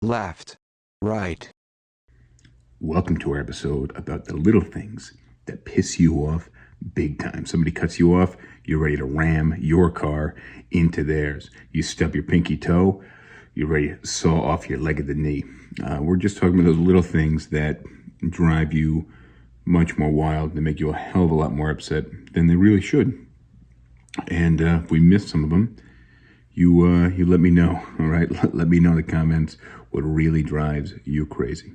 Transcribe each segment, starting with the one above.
left, right. Welcome to our episode about the little things that piss you off big time. Somebody cuts you off, you're ready to ram your car into theirs. You stub your pinky toe, you're ready to saw off your leg of the knee. We're just talking about those little things that drive you much more wild. They make you a hell of a lot more upset than they really should. And if we missed some of them, you let me know, all right? Let me know in the comments what really drives you crazy.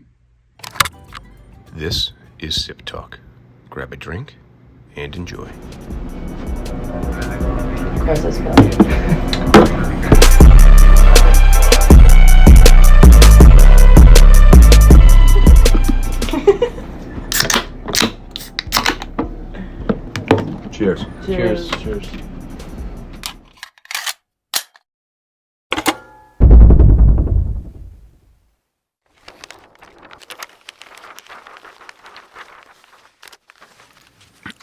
This is SipTalk. Grab a drink and enjoy. Of course, let's go. Cheers. Cheers.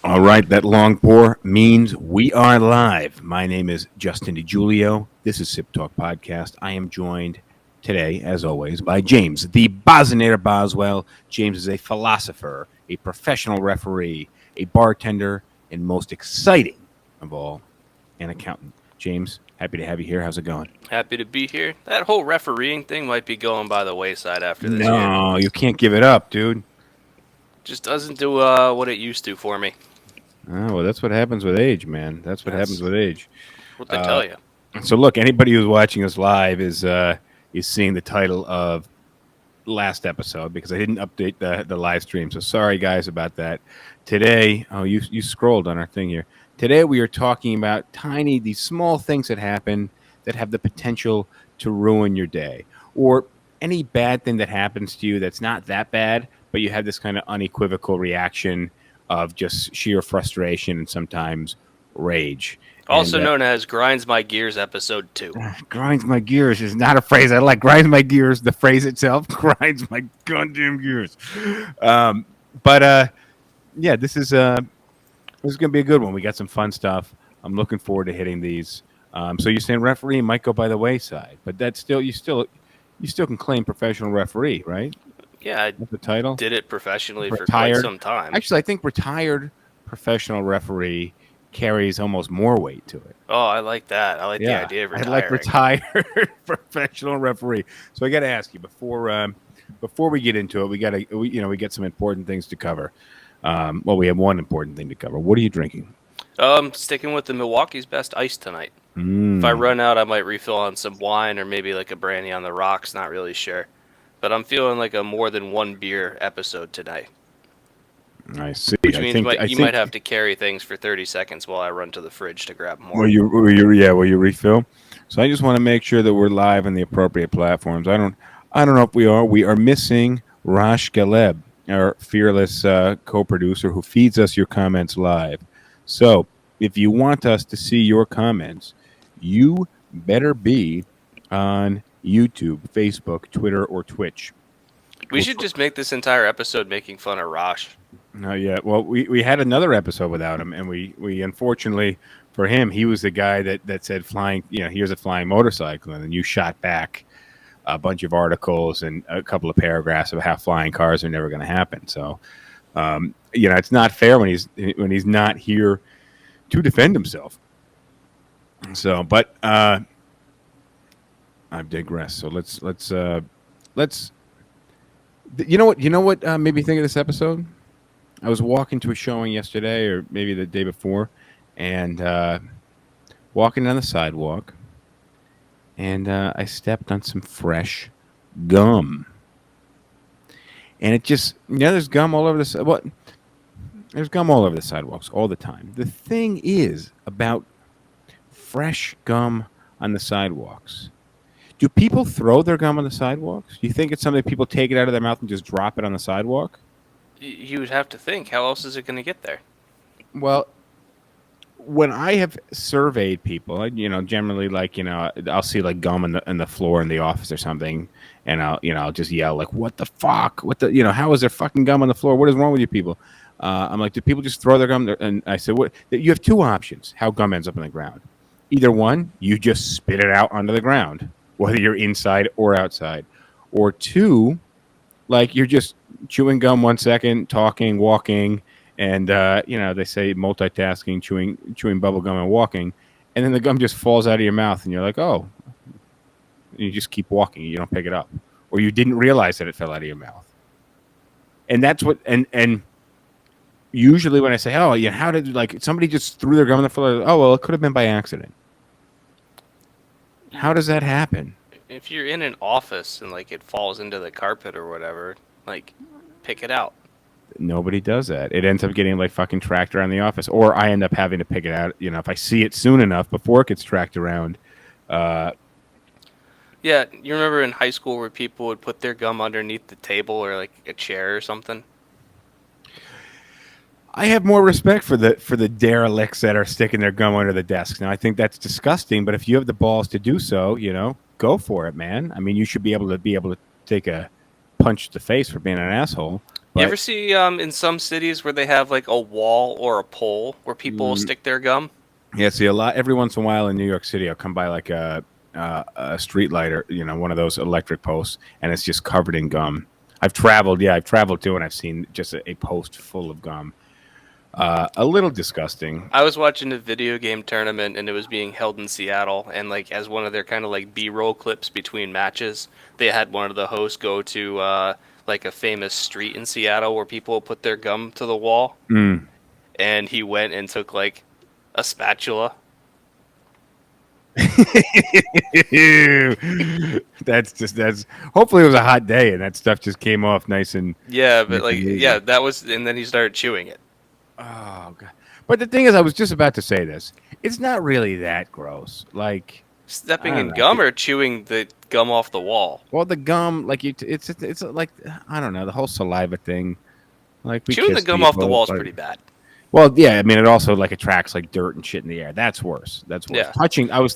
All right, that long pour means we are live. My name is Justin DiGiulio. This is SipTalk Podcast. I am joined today, as always, by James, the Bartender Boswell. James is a philosopher, a professional referee, a bartender, and most exciting of all, an accountant. James, happy to have you here. How's it going? Happy to be here. That whole refereeing thing might be going by the wayside after this year. No, you can't give it up, dude. Just doesn't do what it used to for me. Oh, well, that's what happens with age, man. That's what happens with age. What they tell you. So, look, anybody who's watching us live is seeing the title of last episode because I didn't update the live stream. So, sorry, guys, about that. Today, you scrolled on our thing here. Today, we are talking about these small things that happen that have the potential to ruin your day, or any bad thing that happens to you that's not that bad, but you have this kind of unequivocal reaction of just sheer frustration and sometimes rage. Also known as Grinds My Gears Episode 2. Grinds my gears is not a phrase I like. Grinds my gears, the phrase itself, grinds my goddamn gears. Yeah, this is going to be a good one. We got some fun stuff. I'm looking forward to hitting these. So you're saying referee might go by the wayside, but that's still you still can claim professional referee, right? Yeah, I That's the title. did it professionally for Retired. quite some time. Actually, I think retired professional referee carries almost more weight to it. Oh, I like that. I like the idea of retiring. I like retired professional referee. So I got to ask you before we get into it, we got some important things to cover. Well, we have one important thing to cover. What are you drinking? Sticking with the Milwaukee's Best Ice tonight. If I run out, I might refill on some wine or maybe like a brandy on the rocks. Not really sure. But I'm feeling like a more than one beer episode today. I see. Which means you might have to carry things for 30 seconds while I run to the fridge to grab more. Will you refill? So I just want to make sure that we're live on the appropriate platforms. I don't know if we are. We are missing Rash Galeb, our fearless co-producer who feeds us your comments live. So if you want us to see your comments, you better be on YouTube, Facebook, Twitter, or Twitch. We should just make this entire episode making fun of Rosh. No, yeah. Well, we had another episode without him, and we unfortunately for him, he was the guy that said flying. Here's a flying motorcycle, and then you shot back a bunch of articles and a couple of paragraphs of how flying cars are never going to happen. So, it's not fair when he's not here to defend himself. So, but I've digressed. So let's. You know what made me think of this episode? I was walking to a showing yesterday, or maybe the day before, and walking down the sidewalk, and I stepped on some fresh gum, and it just there's gum all over the there's gum all over the sidewalks all the time. The thing is about fresh gum on the sidewalks. Do people throw their gum on the sidewalks? Do you think it's something people take it out of their mouth and just drop it on the sidewalk? You would have to think. How else is it going to get there? Well, when I have surveyed people, generally I'll see like gum on the floor in the office or something, and I'll just yell like, "What the fuck? How is there fucking gum on the floor? What is wrong with you people?" I'm like, "Do people just throw their gum there?" And I said, "What? You have two options. How gum ends up in the ground. Either one, you just spit it out onto the ground, whether you're inside or outside, or two, like you're just chewing gum 1 second, talking, walking, and they say multitasking, chewing bubble gum and walking, and then the gum just falls out of your mouth, and you're like, oh, and you just keep walking, you don't pick it up, or you didn't realize that it fell out of your mouth, and that's what and usually when I say, oh, yeah, how did like somebody just threw their gum on the floor? Oh, well, it could have been by accident. How does that happen? If you're in an office and like it falls into the carpet or whatever, like pick it out. Nobody does that. It ends up getting like fucking tracked around the office, or I end up having to pick it out. If I see it soon enough before it gets tracked around. Yeah, you remember in high school where people would put their gum underneath the table or like a chair or something? I have more respect for the derelicts that are sticking their gum under the desk. Now I think that's disgusting, but if you have the balls to do so, go for it, man. I mean, you should be able to take a punch to the face for being an asshole. You ever see in some cities where they have like a wall or a pole where people stick their gum? Yeah, see every once in a while in New York City, I'll come by like a street light or one of those electric posts, and it's just covered in gum. I've traveled too, and I've seen just a post full of gum. A little disgusting. I was watching a video game tournament, and it was being held in Seattle, and like as one of their kind of like B-roll clips between matches, they had one of the hosts go to like a famous street in Seattle where people put their gum to the wall, and he went and took like a spatula. that's hopefully it was a hot day and that stuff just came off nice and but like that was, and then he started chewing it. Oh god! But the thing is, I was just about to say this. It's not really that gross. Like stepping in gum or chewing the gum off the wall. Well, the gum, like it's like I don't know, the whole saliva thing. Like chewing the gum off the wall is pretty bad. Well, yeah, I mean, it also like attracts like dirt and shit in the air. That's worse. Yeah. Touching, I was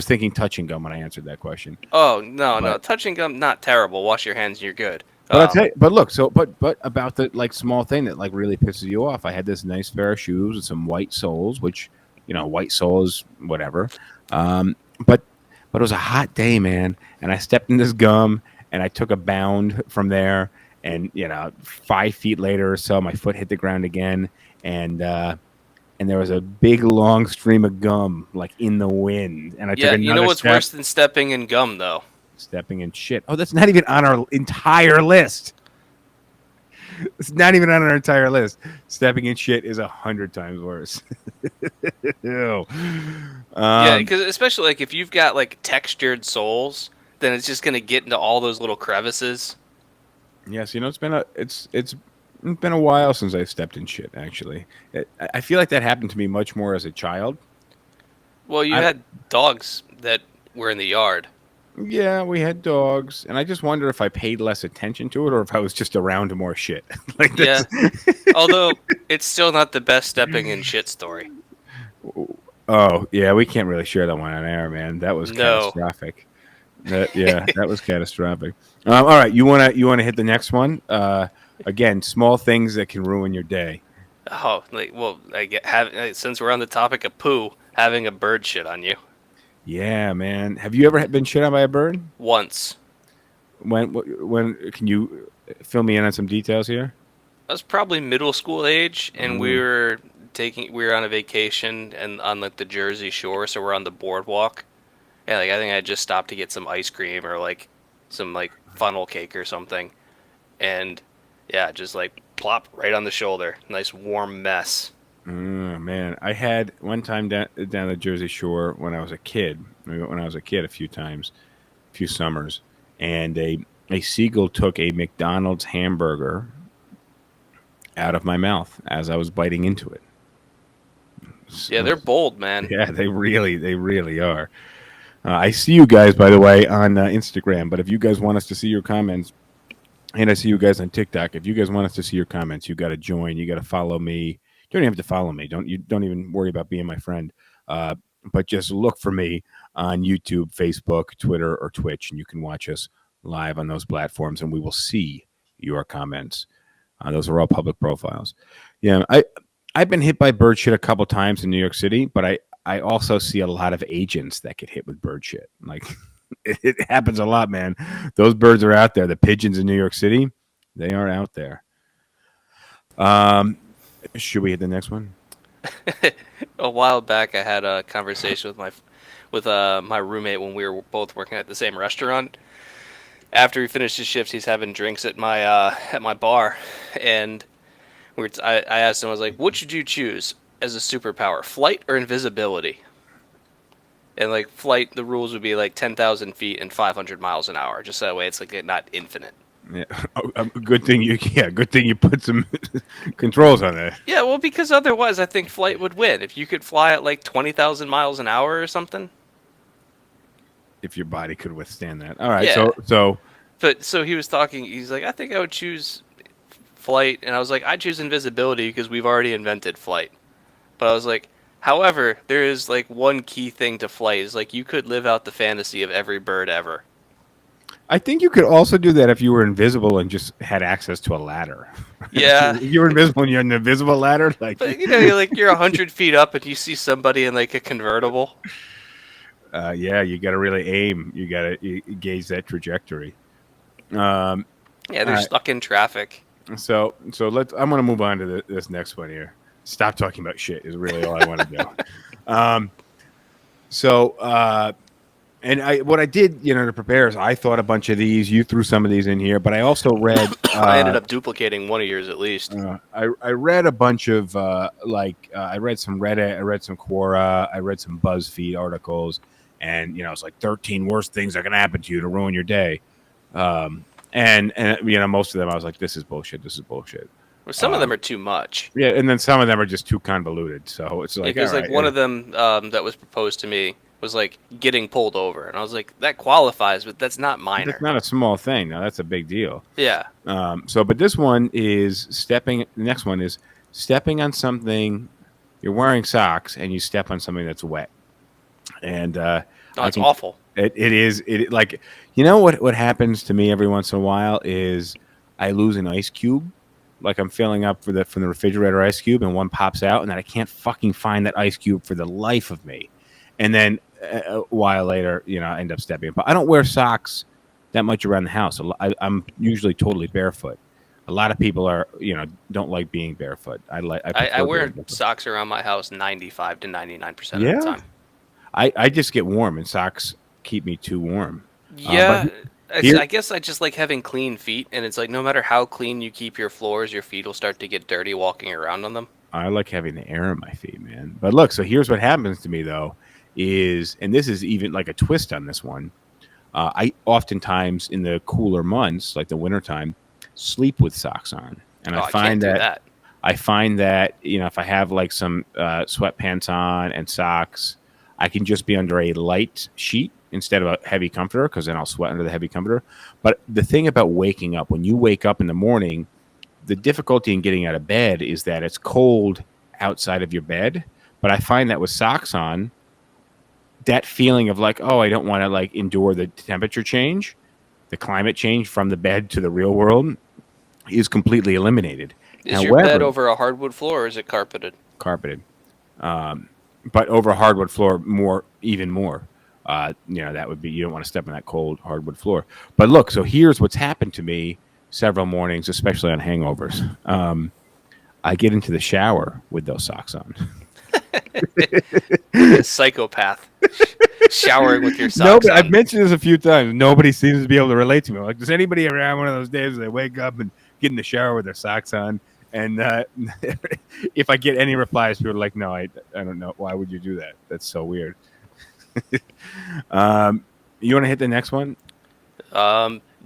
thinking touching gum when I answered that question. Oh no, touching gum not terrible. Wash your hands and you're good. But I'll tell you, but look, but about the like small thing that like really pisses you off. I had this nice pair of shoes with some white soles, which white soles, whatever. But it was a hot day, man, and I stepped in this gum and I took a bound from there, and 5 feet later or so, my foot hit the ground again, and there was a big long stream of gum like in the wind, and I took another you know what's step. Worse than stepping in gum though? Stepping in shit. Oh, that's not even on our entire list. It's not even on our entire list. Stepping in shit is 100 times worse. Ew. Yeah, because especially like if you've got like textured soles, then it's just gonna get into all those little crevices. Yes, it's been a while since I stepped in shit. Actually, I feel like that happened to me much more as a child. Well, you had dogs that were in the yard. Yeah, we had dogs, and I just wonder if I paid less attention to it or if I was just around more shit. Like yeah, although it's still not the best stepping in shit story. Oh, yeah, we can't really share that one on air, man. That was catastrophic. That was catastrophic. All right, you wanna hit the next one? Again, small things that can ruin your day. Oh, since we're on the topic of poo, having a bird shit on you. Yeah, man. Have you ever been shit on by a bird? Once. When can you fill me in on some details here? I was probably middle school age, and we were on a vacation and on like the Jersey Shore, so we're on the Boardwalk. Yeah, like I think I just stopped to get some ice cream or like some like funnel cake or something, and yeah, just like plop right on the shoulder. Nice warm mess. Man, I had one time down the Jersey Shore when I was a kid. A few summers, and a seagull took a McDonald's hamburger out of my mouth as I was biting into it. Yeah, they're bold, man. Yeah, they really are. I see you guys, by the way, on Instagram. But if you guys want us to see your comments, and I see you guys on TikTok, if you guys want us to see your comments, you got to join. You got to follow me. You don't even have to follow me. Don't even worry about being my friend. But just look for me on YouTube, Facebook, Twitter, or Twitch, and you can watch us live on those platforms, and we will see your comments. Those are all public profiles. Yeah, I've been hit by bird shit a couple times in New York City, but I also see a lot of agents that get hit with bird shit. Like It happens a lot, man. Those birds are out there. The pigeons in New York City, they are out there. Should we hit the next one? A while back, I had a conversation with my roommate when we were both working at the same restaurant. After he finished his shifts, he's having drinks at my bar, and I asked him, I was like, "What should you choose as a superpower, flight or invisibility?" And like flight, the rules would be like 10,000 feet and 500 miles an hour, just that way it's like not infinite. Yeah, good thing you put some controls on that. Yeah, well, because otherwise, I think flight would win if you could fly at like 20,000 miles an hour or something. If your body could withstand that. All right, Yeah. so He was talking. He's like, I think I would choose flight, and I was like, I choose invisibility because we've already invented flight. But I was like, however, there is like one key thing to flight is like you could live out the fantasy of every bird ever. I think you could also do that if you were invisible and just had access to a ladder. Yeah. If you were invisible and you're an invisible ladder, like. But you're 100 feet up and you see somebody in like a convertible. Yeah, you got to really aim. You got to gauge that trajectory. Yeah, they're stuck in traffic. So I'm going to move on to this next one here. Stop talking about shit is really all I want to do. What I did, to prepare is I thought a bunch of these. You threw some of these in here, but I also read. I ended up duplicating one of yours at least. I read a bunch of I read some Reddit, I read some Quora, I read some BuzzFeed articles, and it's like 13 worst things that can happen to you to ruin your day. And most of them I was like, this is bullshit. Well, some of them are too much. Yeah, and then some of them are just too convoluted. So it's like because one of them that was proposed to me was like getting pulled over, and I was like, that qualifies, but that's not minor. That's not a small thing. No, that's a big deal. Yeah. But this one is stepping. The next one is stepping on something. You're wearing socks and you step on something that's wet, and it's awful. It is. What happens to me every once in a while is I lose an ice cube. Like I'm filling up from the refrigerator ice cube, and one pops out, and then I can't fucking find that ice cube for the life of me. And then a while later, I end up stepping. But I don't wear socks that much around the house. I'm usually totally barefoot. A lot of people don't like being barefoot. I wear socks around my house 95 to 99% of the time. I just get warm, and socks keep me too warm. Yeah. I guess I just like having clean feet, and it's like no matter how clean you keep your floors, your feet will start to get dirty walking around on them. I like having the air in my feet, man. But look, so here's what happens to me, though, and this is even like a twist on this one. I oftentimes in the cooler months, like the wintertime, sleep with socks on. And I find that if I have like some sweatpants on and socks, I can just be under a light sheet instead of a heavy comforter, because then I'll sweat under the heavy comforter. But the thing about waking up, when you wake up in the morning, the difficulty in getting out of bed is that it's cold outside of your bed. But I find that with socks on, that feeling of like, I don't want to like endure the temperature change, the climate change from the bed to the real world is completely eliminated. Is your bed over a hardwood floor, or is it carpeted? Carpeted. But over a hardwood floor, even more. That would be, you don't want to step on that cold hardwood floor. But look, so here's what's happened to me several mornings, especially on hangovers. I get into the shower with those socks on. Psychopath. Showering with your socks Nobody, on. I've mentioned this a few times. Nobody seems to be able to relate to me. Like, does anybody ever have one of those days where they wake up and get in the shower with their socks on? And if I get any replies, people are like, no, I don't know. Why would you do that? That's so weird. You want to hit the next one?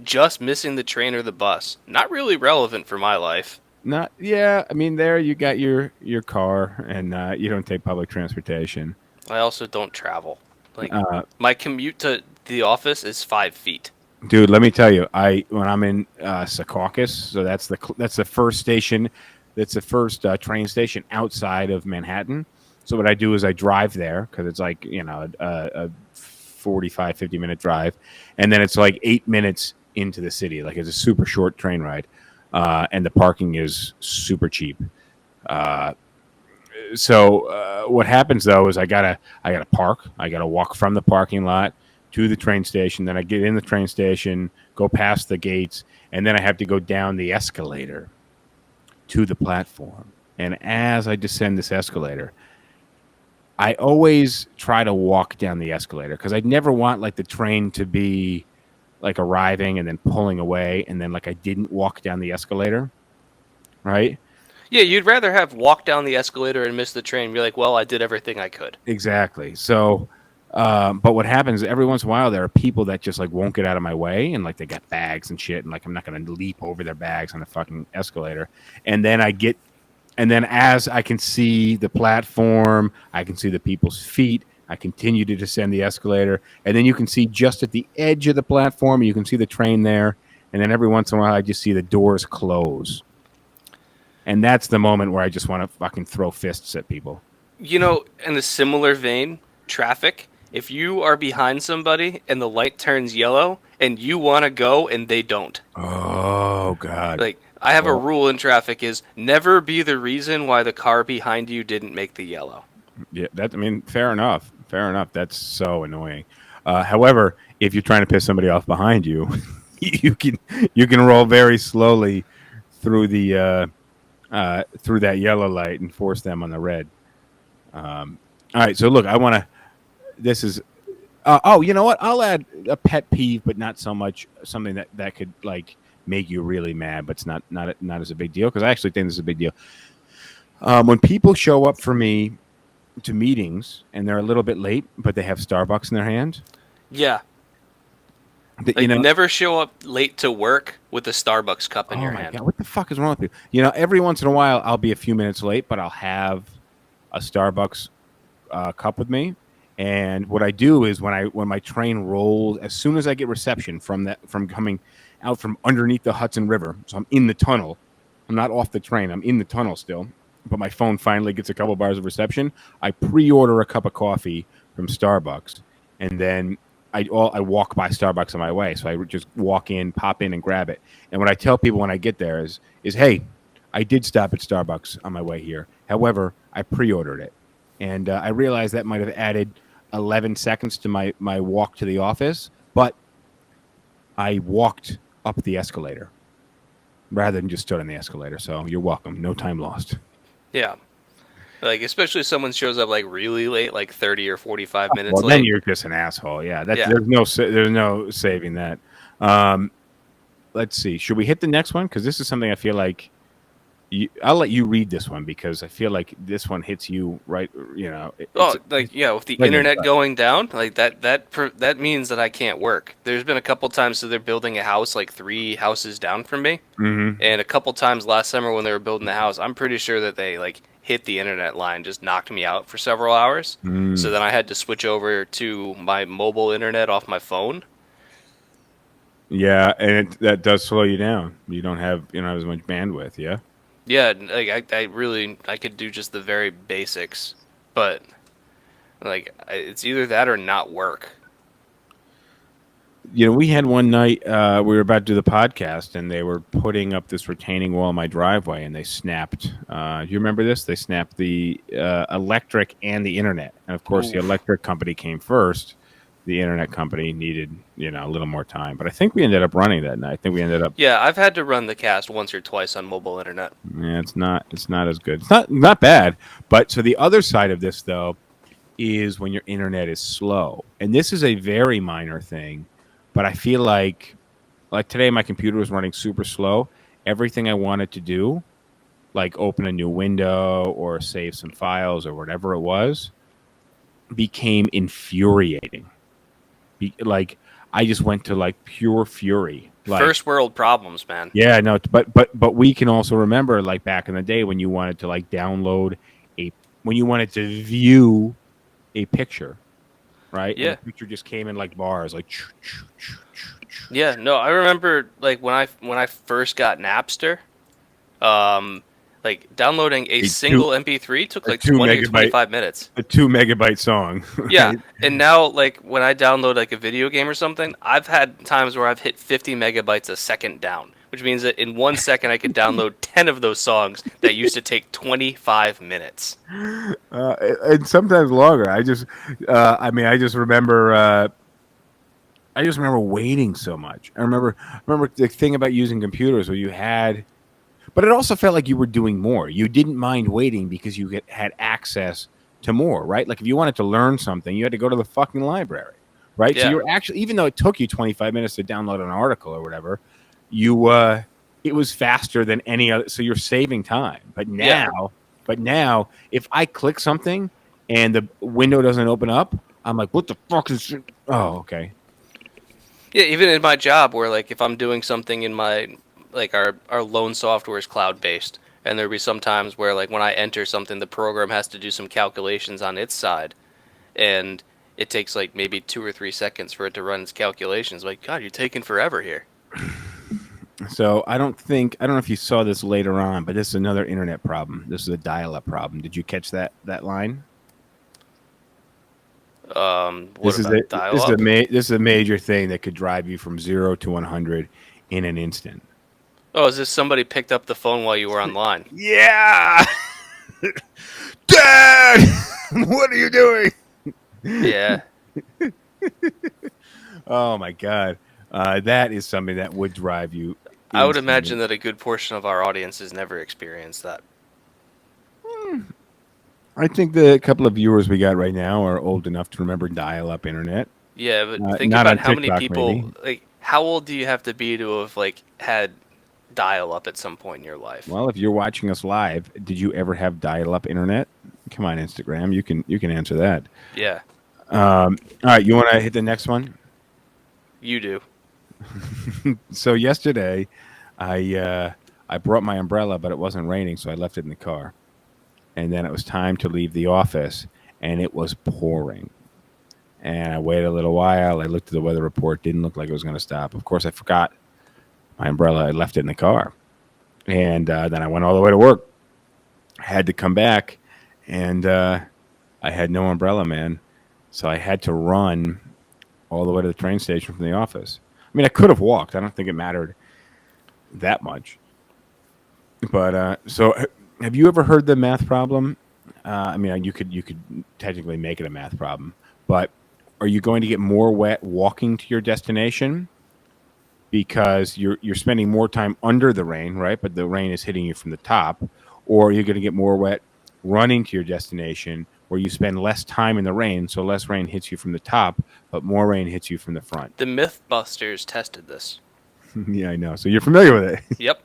Just missing the train or the bus. Not really relevant for my life. I mean, there you got your car, and you don't take public transportation. I also don't travel. Like my commute to the office is 5 feet. Dude, let me tell you, when I'm in Secaucus, so that's the first station, that's the first train station outside of Manhattan. So what I do is I drive there, because it's like a 45, 50-minute drive, and then it's like 8 minutes into the city. Like it's a super short train ride, and the parking is super cheap. So what happens though is I gotta park. I gotta walk from the parking lot to the train station. Then I get in the train station, go past the gates, and then I have to go down the escalator to the platform. And as I descend this escalator, I always try to walk down the escalator because I never want like the train to be like arriving and then pulling away and then like I didn't walk down the escalator, right? Yeah, you'd rather have walked down the escalator and missed the train. Be like, well, I did everything I could. Exactly. So, but what happens every once in a while, there are people that just like won't get out of my way and like they got bags and shit, and like I'm not going to leap over their bags on the fucking escalator. And then as I can see the platform, I can see the people's feet. I continue to descend the escalator, and then you can see just at the edge of the platform, you can see the train there. And then every once in a while, I just see the doors close. And that's the moment where I just want to fucking throw fists at people. You know, in a similar vein, traffic, if you are behind somebody and the light turns yellow and you want to go and they don't. Oh, God. Like, I have a rule in traffic is never be the reason why the car behind you didn't make the yellow. Yeah, fair enough. Fair enough. That's so annoying. However, if you're trying to piss somebody off behind you, you can roll very slowly through the through that yellow light and force them on the red. All right, so look, I want to. This is. You know what? I'll add a pet peeve, but not so much something that could like make you really mad, but it's not as a big deal because I actually think this is a big deal. When people show up for me to meetings and they're a little bit late, but they have Starbucks in their hand. Yeah. Like, never show up late to work with a Starbucks cup in your hand. God, what the fuck is wrong with you? Every once in a while, I'll be a few minutes late, but I'll have a Starbucks cup with me. And what I do is when my train rolls, as soon as I get reception from coming out from underneath the Hudson River, so I'm in the tunnel. I'm not off the train. I'm in the tunnel still. But my phone finally gets a couple bars of reception. I pre-order a cup of coffee from Starbucks, and then I walk by Starbucks on my way. So I just walk in, pop in, and grab it. And what I tell people when I get there is hey, I did stop at Starbucks on my way here. However, I pre-ordered it, and I realized that might have added 11 seconds to my walk to the office, but I walked up the escalator rather than just stood on the escalator. So you're welcome. No time lost. Yeah. Like, especially if someone shows up like really late, like 30 or 45 minutes well, late. Then you're just an asshole. Yeah. There's no saving that. Let's see. Should we hit the next one? Because this is something I feel like I'll let you read this one because I feel like this one hits you right. With the internet going down, like that means that I can't work. There's been a couple times that they're building a house like 3 houses down from me, and a couple times last summer when they were building the house, I'm pretty sure that they like hit the internet line, just knocked me out for several hours. So then I had to switch over to my mobile internet off my phone. Yeah, and that does slow you down. You don't have as much bandwidth. Yeah. Yeah, like I could do just the very basics, but like it's either that or not work. We had one night we were about to do the podcast, and they were putting up this retaining wall in my driveway, and they snapped. Do you remember this? They snapped the electric and the internet, and of course, the electric company came first. The internet company needed, a little more time, but I think we ended up running that night. I think we ended up. Yeah, I've had to run the cast once or twice on mobile internet. Yeah, it's not as good. It's not bad, but so the other side of this though is when your internet is slow, and this is a very minor thing, but I feel like today my computer was running super slow. Everything I wanted to do, like open a new window or save some files or whatever it was, became infuriating. Like I just went to like pure fury. Like, first world problems, man. Yeah, no, but we can also remember like back in the day when you wanted to like download when you wanted to view a picture, right? Yeah, and the picture just came in like bars, like. Yeah, no, I remember like when I first got Napster, like downloading a single MP3 took like 20 or 25 minutes. A 2 megabyte song. Right? Yeah, and now like when I download like a video game or something, I've had times where I've hit 50 megabytes a second down, which means that in 1 second I could download 10 of those songs that used to take 25 minutes. And sometimes longer. I just remember I just remember waiting so much. I remember the thing about using computers where you had, but it also felt like you were doing more. You didn't mind waiting because you had access to more, right? Like if you wanted to learn something, you had to go to the fucking library, right? So Yeah. you're actually, even though it took you 25 minutes to download an article or whatever, you it was faster than any other. So you're saving time. But now, if I click something and the window doesn't open up, I'm like, what the fuck is? Oh, okay. Yeah, even in my job where like if I'm doing something in my like our loan software is cloud based and there'll be some times where like when I enter something the program has to do some calculations on its side and it takes like maybe 2 or 3 seconds for it to run its calculations. Like, God, you're taking forever here. So I don't know if you saw this later on, but this is another internet problem. This is a dial-up problem. Did you catch that line? What about dial up? This is a major thing that could drive you from 0 to 100 in an instant. Oh, is this somebody picked up the phone while you were online? Yeah, Dad, what are you doing? Yeah. Oh my God, that is something that would drive you. I would insane. imagine that a good portion of our audience has never experienced that. I think the couple of viewers we got right now are old enough to remember dial-up internet. Yeah, but think Not about on how many TikTok, people maybe. like how old do you have to be to have like had dial up at some point in your life? Well, if you're watching us live, did you ever have dial-up internet? Come on, Instagram, you can answer that. Yeah, All right, you want to hit the next one? you do. So yesterday, I brought my umbrella, but it wasn't raining, so I left it in the car. And then it was time to leave the office, and it was pouring. And I waited a little while. I looked at the weather report. Didn't look like it was going to stop. Of course, I forgot my umbrella. I left it in the car. And then I went all the way to work. I had to come back, and I had no umbrella, man. So I had to run all the way to the train station from the office. I mean, I could have walked. I don't think it mattered that much. But so have you ever heard the math problem? I mean, you could technically make it a math problem, but are you going to get more wet walking to your destination because you're spending more time under the rain, right? But the rain is hitting you from the top, or you're going to get more wet running to your destination where you spend less time in the rain, so less rain hits you from the top, but more rain hits you from the front. The Mythbusters tested this. Yeah, I know. So you're familiar with it. Yep.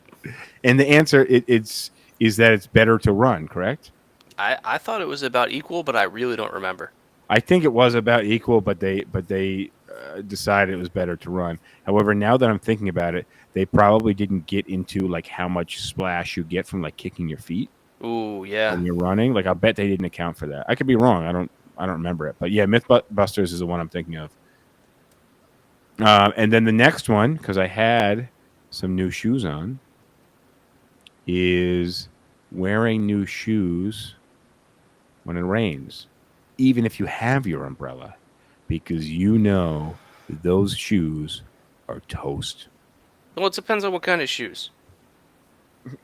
And the answer is that it's better to run, correct? I thought it was about equal, but I really don't remember. I think it was about equal, but they decided it was better to run. However, now that I'm thinking about it, they probably didn't get into like how much splash you get from like kicking your feet Ooh, yeah. when you're running. Like I bet they didn't account for that. I could be wrong. I don't remember it. But yeah, Mythbusters is the one I'm thinking of. And then the next one, because I had some new shoes on, is wearing new shoes when it rains, even if you have your umbrella, because you know that those shoes are toast. Well, it depends on what kind of shoes.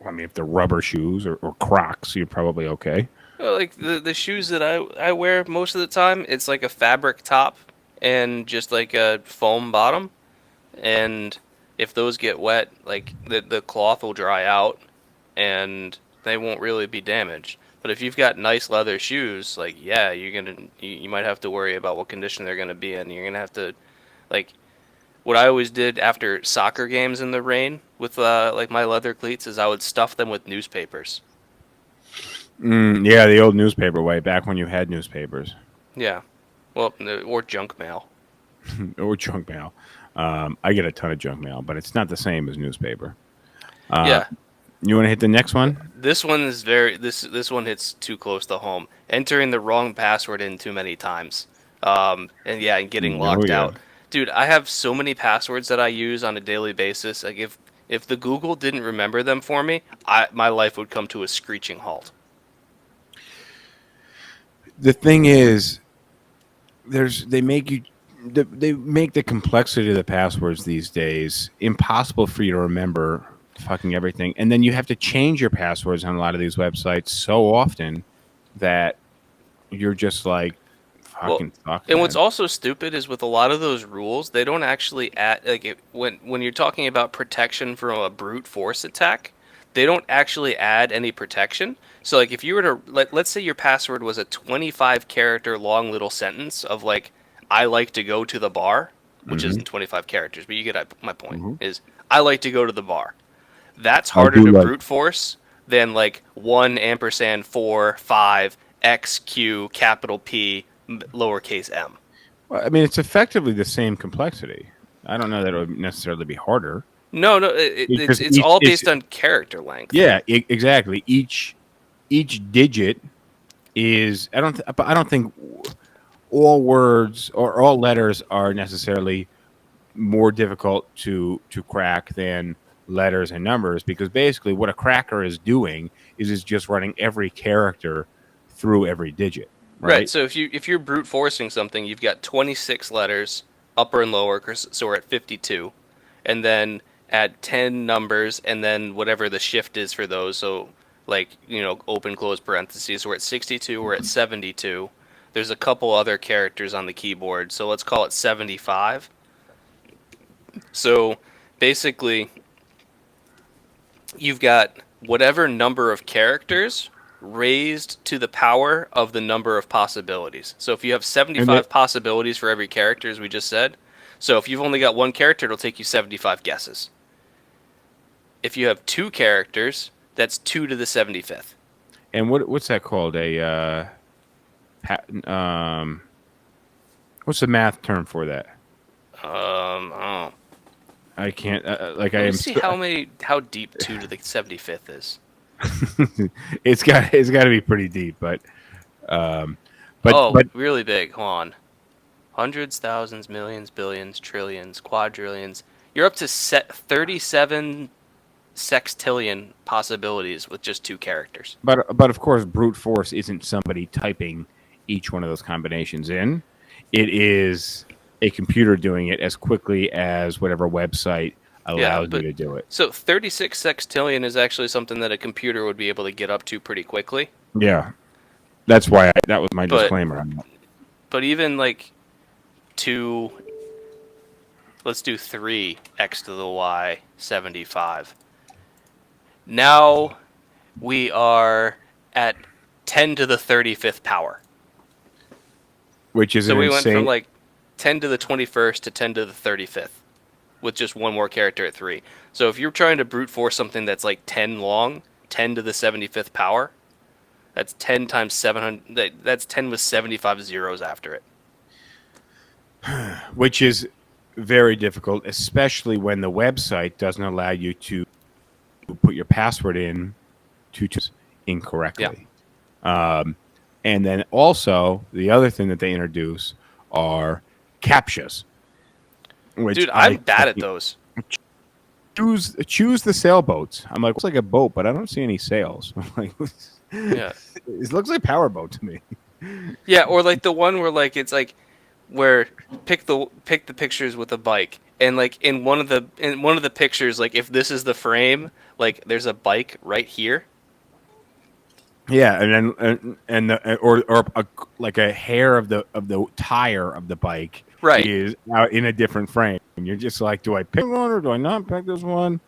I mean, if they're rubber shoes or Crocs, you're probably okay. Well, like the shoes that I wear most of the time, it's like a fabric top and just like a foam bottom. And if those get wet, like the cloth will dry out and they won't really be damaged. But if you've got nice leather shoes, like yeah, you might have to worry about what condition they're gonna be in. You're gonna have to, like, what I always did after soccer games in the rain with like my leather cleats is I would stuff them with newspapers. Yeah, the old newspaper way, back when you had newspapers. Yeah, well, or junk mail. Or junk mail. I get a ton of junk mail, but it's not the same as newspaper. Yeah. You want to hit the next one? This one is this one hits too close to home. Entering the wrong password in too many times. And getting locked out. Dude, I have so many passwords that I use on a daily basis. Like if the Google didn't remember them for me, my life would come to a screeching halt. The thing is, they make the complexity of the passwords these days impossible for you to remember fucking everything, and then you have to change your passwords on a lot of these websites so often that you're just like, fucking sucks, and what's man. also stupid is with a lot of those rules, they don't actually add when you're talking about protection from a brute force attack, they don't actually add any protection. So like if you were to let's say your password was a 25 character long little sentence of like I like to go to the bar, which Mhm. isn't 25 characters, but you get my point. Mhm. Is I like to go to the bar. That's I harder do to like. brute force than like 1 ampersand 4 5 XQ capital P lowercase m. Well, I mean, it's effectively the same complexity. I don't know that it would necessarily be harder. No, Because it's all based on character length. yeah, exactly. Each digit is. But I don't think all words or all letters are necessarily more difficult to crack than letters and numbers, because basically what a cracker is doing is just running every character through every digit, Right. right? So if you're brute forcing something, you've got 26 letters, upper and lower, so we're at 52, and then add 10 numbers, and then whatever the shift is for those. So like open close parentheses. So we're at 62. We're at 72. There's a couple other characters on the keyboard, so let's call it 75. So basically, you've got whatever number of characters raised to the power of the number of possibilities. So if you have 75 possibilities for every character, as we just said, so if you've only got one character, it'll take you 75 guesses. If you have two characters, that's 2 to the 75th. And what's that called? What's the math term for that? Oh. I can't Let me see how deep 2 to the 75th is. it's got to be pretty deep, but really big. Hold on. Hundreds, thousands, millions, billions, trillions, quadrillions. You're up to 37 sextillion possibilities with just 2 characters. but of course, brute force isn't somebody typing each one of those combinations in. It is a computer doing it as quickly as whatever website allows you to do it. So 36 sextillion is actually something that a computer would be able to get up to pretty quickly. Yeah, that's why that was my disclaimer. But even like 2, let's do 3 x to the y 75. Now we are at 10 to the 35th power. Which is so we insane. went from like 10 to the 21st to 10 to the 35th with just one more character at 3. So if you're trying to brute force something that's like 10 long, 10 to the 75th power, that's 10 times 700. That's 10 with 75 zeros after it. Which is very difficult, especially when the website doesn't allow you to put your password in to incorrectly. Yeah. And then also the other thing that they introduce are captchas. Dude, I'm bad at those. Choose the sailboats. I'm like, looks like a boat, but I don't see any sails. I'm like, yeah, it looks like powerboat to me. Yeah, or like the one where like it's like where pick the pictures with a bike, and like in one of the pictures, like if this is the frame, like there's a bike right here. Yeah, and then like a hair of the tire of the bike is out in a different frame. And you're just like, do I pick one or do I not pick this one?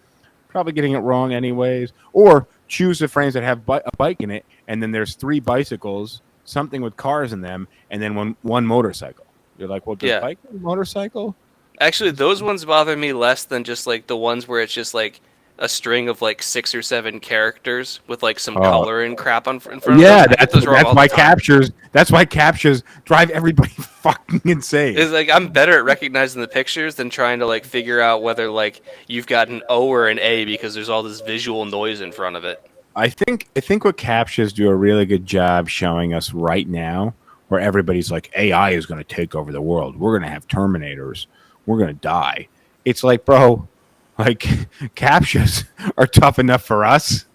Probably getting it wrong anyways. Or choose the frames that have a bike in it, and then there's 3 bicycles, something with cars in them, and then one motorcycle. You're like, well, does bike and motorcycle? Actually, those ones bother me less than just like the ones where it's just like a string of like 6 or 7 characters with like some color and crap in front of them. Yeah, that's why captures. That's why captures drive everybody fucking insane. It's like I'm better at recognizing the pictures than trying to like figure out whether like you've got an O or an A because there's all this visual noise in front of it. I think what captures do a really good job showing us right now, where everybody's like, AI is going to take over the world. We're going to have Terminators. We're going to die. It's like, bro, like captchas are tough enough for us,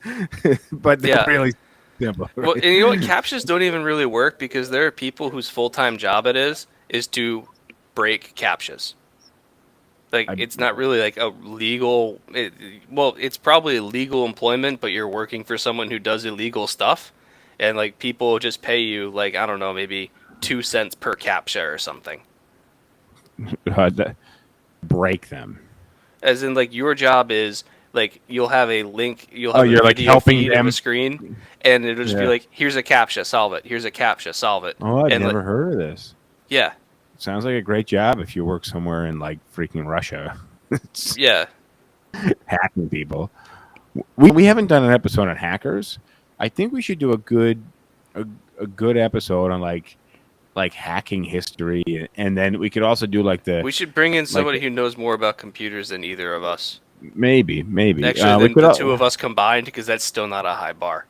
but they're really simple. Right? Well, and you know what? Captchas don't even really work because there are people whose full-time job it is to break captchas. Like it's not really like a legal. It's probably legal employment, but you're working for someone who does illegal stuff, and like people just pay you like I don't know, maybe 2 cents per captcha or something. Break them. As in, like, your job is, like, you'll have a link, you'll have a you're like video helping feed them. of a screen, and it'll just be Yeah. like, here's a captcha, solve it. Here's a captcha, solve it. Oh, I've and never heard of this. Yeah. Sounds like a great job if you work somewhere in like freaking Russia. Yeah. Hacking people. We haven't done an episode on hackers. I think we should do a good episode on like hacking history, and then we could also do like We should bring in somebody who knows more about computers than either of us. Maybe. Actually, than the two of us combined, because that's still not a high bar.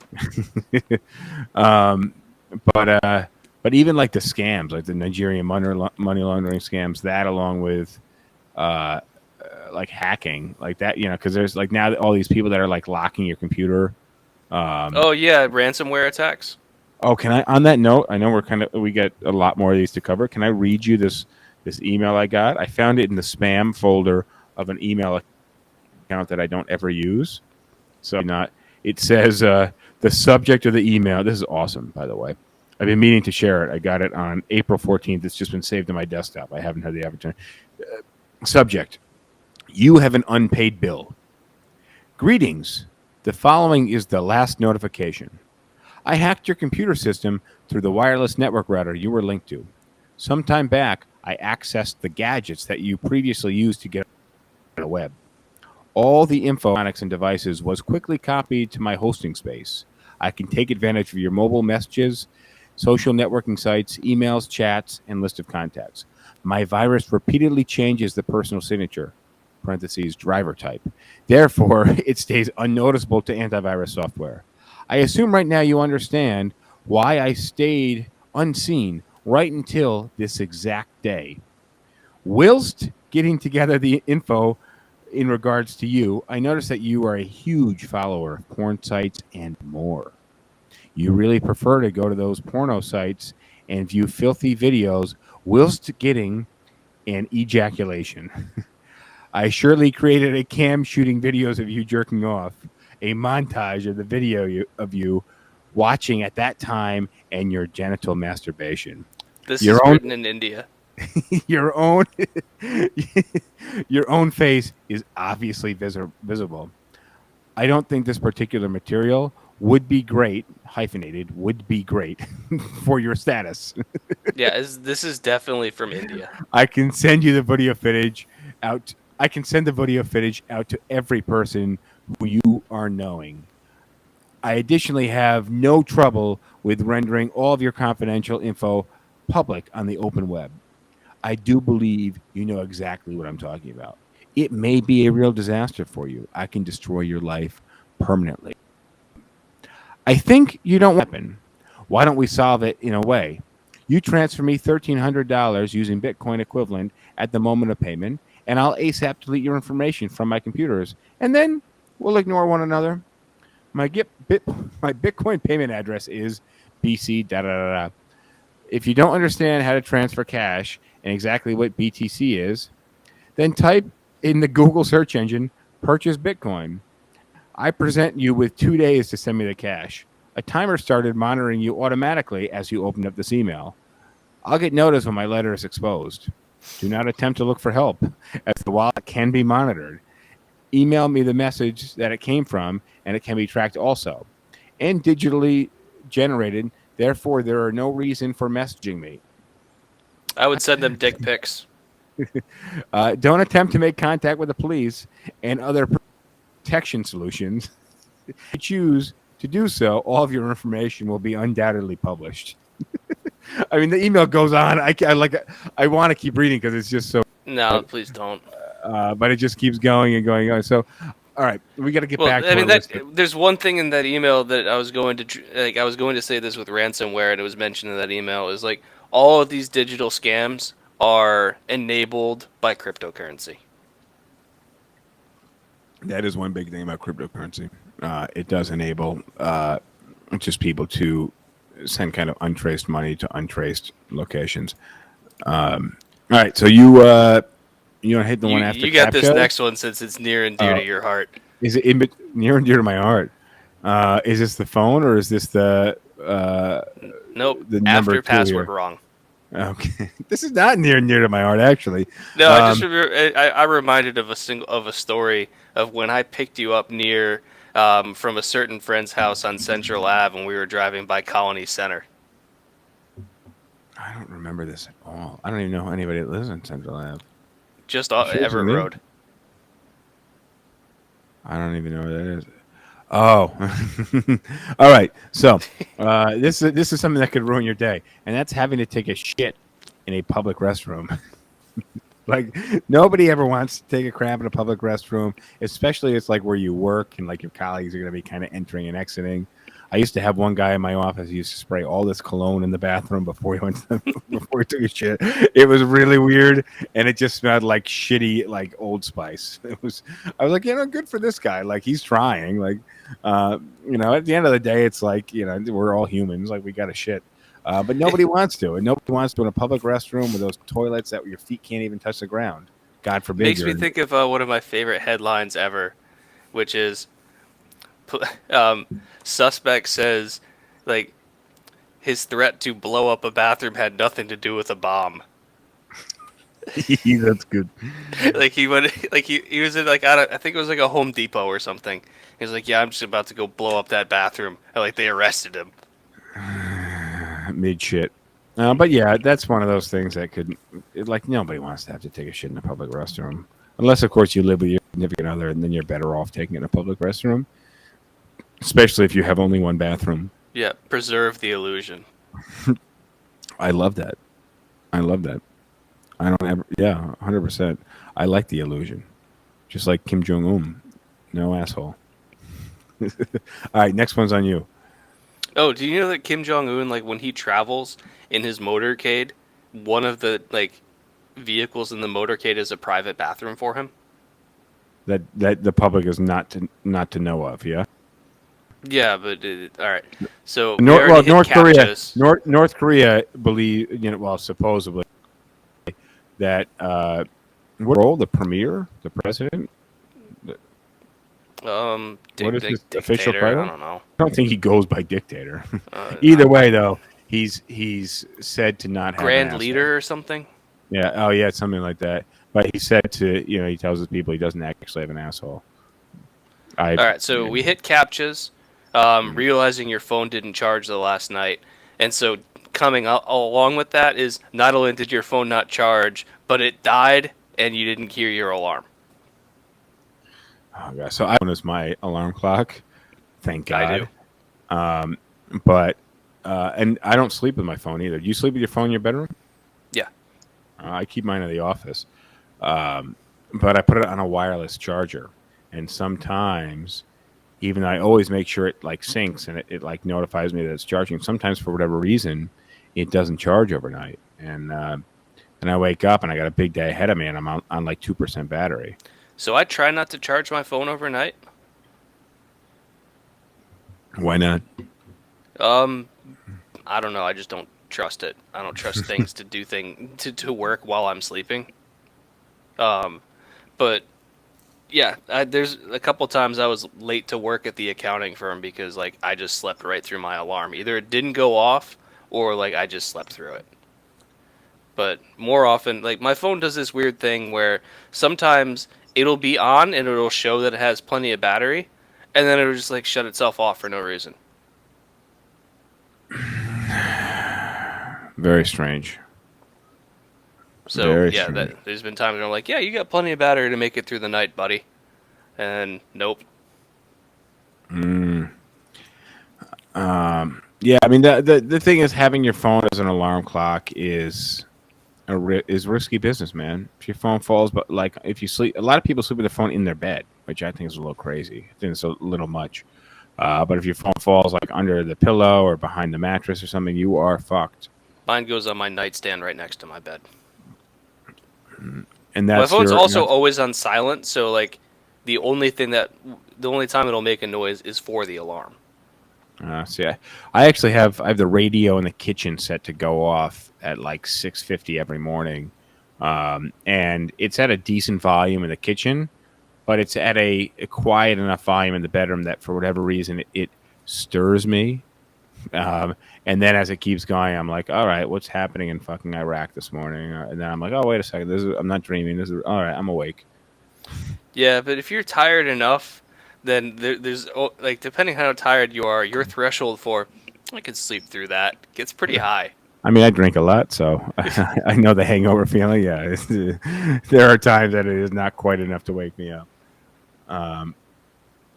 But even like the scams, like the Nigerian money laundering scams, that along with like hacking, like that, because there's like now all these people that are like locking your computer. Oh yeah, ransomware attacks. Oh, can I? On that note, I know we get a lot more of these to cover. Can I read you this email I got? I found it in the spam folder of an email account that I don't ever use. So it says the subject of the email. This is awesome, by the way. I've been meaning to share it. I got it on April 14th. It's just been saved to my desktop. I haven't had the opportunity. Subject: you have an unpaid bill. Greetings. The following is the last notification. I hacked your computer system through the wireless network router you were linked to. Some time back, I accessed the gadgets that you previously used to get on the web. All the info on and devices was quickly copied to my hosting space. I can take advantage of your mobile messages, social networking sites, emails, chats, and list of contacts. My virus repeatedly changes the personal signature, parentheses, driver type. Therefore, it stays unnoticeable to antivirus software. I assume right now you understand why I stayed unseen right until this exact day. Whilst getting together the info in regards to you, I noticed that you are a huge follower of porn sites and more. You really prefer to go to those porno sites and view filthy videos whilst getting an ejaculation. I surely created a cam shooting videos of you jerking off, a montage of the video of you watching at that time, and your genital masturbation. This is written in India. Your own face is obviously visible. I don't think this particular material would be great, hyphenated, would be great for your status. Yeah, this is definitely from India. I can send you the video footage out. I can send the video footage out to every person who you are knowing. I additionally have no trouble with rendering all of your confidential info public on the open web. I do believe you know exactly what I'm talking about. It may be a real disaster for you. I can destroy your life permanently. I think you don't want to happen. Why don't we solve it in a way? You transfer me $1,300 using Bitcoin equivalent at the moment of payment, and I'll ASAP delete your information from my computers, and then we'll ignore one another. My Bitcoin payment address is BC da da da da. If you don't understand how to transfer cash and exactly what BTC is, then type in the Google search engine, purchase Bitcoin. I present you with 2 days to send me the cash. A timer started monitoring you automatically as you opened up this email. I'll get notice when my letter is exposed. Do not attempt to look for help, as the wallet can be monitored. Email me the message that it came from, and it can be tracked also. And digitally generated, therefore there are no reason for messaging me. I would send them dick pics. Don't attempt to make contact with the police and other protection solutions. If you choose to do so, all of your information will be undoubtedly published. I mean, the email goes on. I want to keep reading because it's just so. No, please don't. But it just keeps going and going on. So, all right, we got to get back. I mean, there's one thing in that email that I was going to say this with ransomware, and it was mentioned in that email is like all of these digital scams are enabled by cryptocurrency. That is one big thing about cryptocurrency. It does enable just people to send kind of untraced money to untraced locations. All right, so you want to hit the one after? You got this Captcha? next one since it's near and dear to your heart. Is it near and dear to my heart? Is this the phone or is this the? Nope. The number after password here? Wrong. Okay, this is not near to my heart, actually. No, I just remember, I reminded of a story of when I picked you up near from a certain friend's house on Central Ave when we were driving by Colony Center. I don't remember this at all. I don't even know anybody that lives in Central Ave. Just Sure Everett me? Road. I don't even know where that is. Oh, all right. So this is something that could ruin your day, and that's having to take a shit in a public restroom. Like nobody ever wants to take a crap in a public restroom, especially it's like where you work and like your colleagues are going to be kind of entering and exiting. I used to have one guy in my office who used to spray all this cologne in the bathroom before he went to before he took a shit. It was really weird, and it just smelled like shitty, like Old Spice. I was like, good for this guy. Like he's trying. Like, at the end of the day, it's like we're all humans. Like we got to shit. But nobody wants to, and nobody wants to in a public restroom with those toilets that your feet can't even touch the ground. God forbid. Makes me think of one of my favorite headlines ever, which is suspect says like his threat to blow up a bathroom had nothing to do with a bomb. That's good. Like he went, like he was in like I think it was like a Home Depot or something. He was like, yeah, I'm just about to go blow up that bathroom, and like they arrested him. Mid shit. But yeah, that's one of those things that could, like, nobody wants to have to take a shit in a public restroom. Unless, of course, you live with your significant other, and then you're better off taking it in a public restroom. Especially if you have only one bathroom. Yeah, preserve the illusion. I love that. I don't ever, 100%. I like the illusion. Just like Kim Jong-un. No asshole. All right, next one's on you. Oh, do you know that Kim Jong-un, like when he travels in his motorcade, one of the like vehicles in the motorcade is a private bathroom for him? That the public is not to know of, yeah. Yeah, but all right. So North Korea, Captchas. North Korea believe, supposedly that what role the premier, the president. What is his dictator? official title? I don't know. I don't think he goes by dictator. Either way, though, he's said to not have Grand leader or something. Yeah. Oh, yeah, something like that. But he said to he tells his people he doesn't actually have an asshole. All right, so we hit Captchas, realizing your phone didn't charge the last night, and so coming along with that is not only did your phone not charge, but it died and you didn't hear your alarm. Oh god! So I is my alarm clock. Thank God. I do. But and I don't sleep with my phone either. Do you sleep with your phone in your bedroom? Yeah. I keep mine in the office, but I put it on a wireless charger, and sometimes, even I always make sure it like syncs and it like notifies me that it's charging. Sometimes for whatever reason, it doesn't charge overnight, and I wake up and I got a big day ahead of me, and I'm on like 2% battery. So I try not to charge my phone overnight. Why not? I don't know. I just don't trust it. I don't trust things to work while I'm sleeping. But yeah, there's a couple times I was late to work at the accounting firm because like I just slept right through my alarm. Either it didn't go off or like I just slept through it. But more often, like my phone does this weird thing where sometimes it'll be on and it'll show that it has plenty of battery, and then it'll just like shut itself off for no reason. Very strange. So Very yeah, strange. there's been times where I'm like, yeah, you got plenty of battery to make it through the night, buddy. And nope. Yeah, I mean the thing is, having your phone as an alarm clock is risky business, man. If your phone falls, but like if you sleep, a lot of people sleep with their phone in their bed, which I think is a little crazy. I think it's a little much. But if your phone falls like under the pillow or behind the mattress or something, you are fucked. Mine goes on my nightstand right next to my bed. And that's my phone's also always on silent, so like the only time it'll make a noise is for the alarm. See, I actually have the radio in the kitchen set to go off at like 6:50 every morning, and it's at a decent volume in the kitchen, but it's at a quiet enough volume in the bedroom that for whatever reason it stirs me, And then as it keeps going, I'm like, all right, what's happening in fucking Iraq this morning? And then I'm like, oh, wait a second. I'm not dreaming. This is all right. I'm awake. Yeah, but if you're tired enough, then there's like depending how tired you are, your threshold for I can sleep through that gets pretty high. I mean, I drink a lot, so I know the hangover feeling. Yeah, there are times that it is not quite enough to wake me up.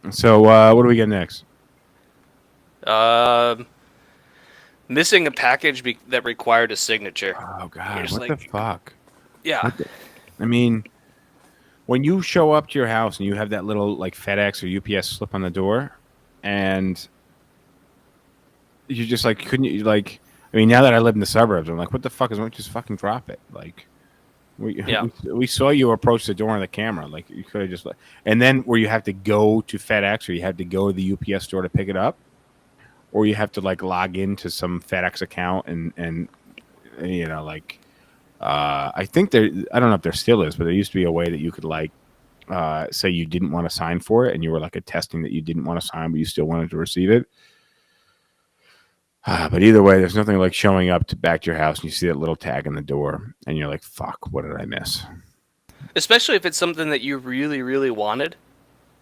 So what do we get next? Missing a package that required a signature. Oh God, just what like, the fuck? Yeah. I mean, when you show up to your house and you have that little like FedEx or UPS slip on the door, and you just like couldn't you like? I mean, now that I live in the suburbs, I'm like, what the fuck is? Why don't you just fucking drop it? Like, we saw you approach the door on the camera. Like, you could have just like, and then where you have to go to FedEx or you have to go to the UPS store to pick it up, or you have to like log into some FedEx account and you know like. I think I don't know if there still is, but there used to be a way that you could like say you didn't want to sign for it and you were like attesting that you didn't want to sign, but you still wanted to receive it. But either way, there's nothing like showing up back to your house and you see that little tag on the door and you're like, fuck, what did I miss? Especially if it's something that you really, really wanted.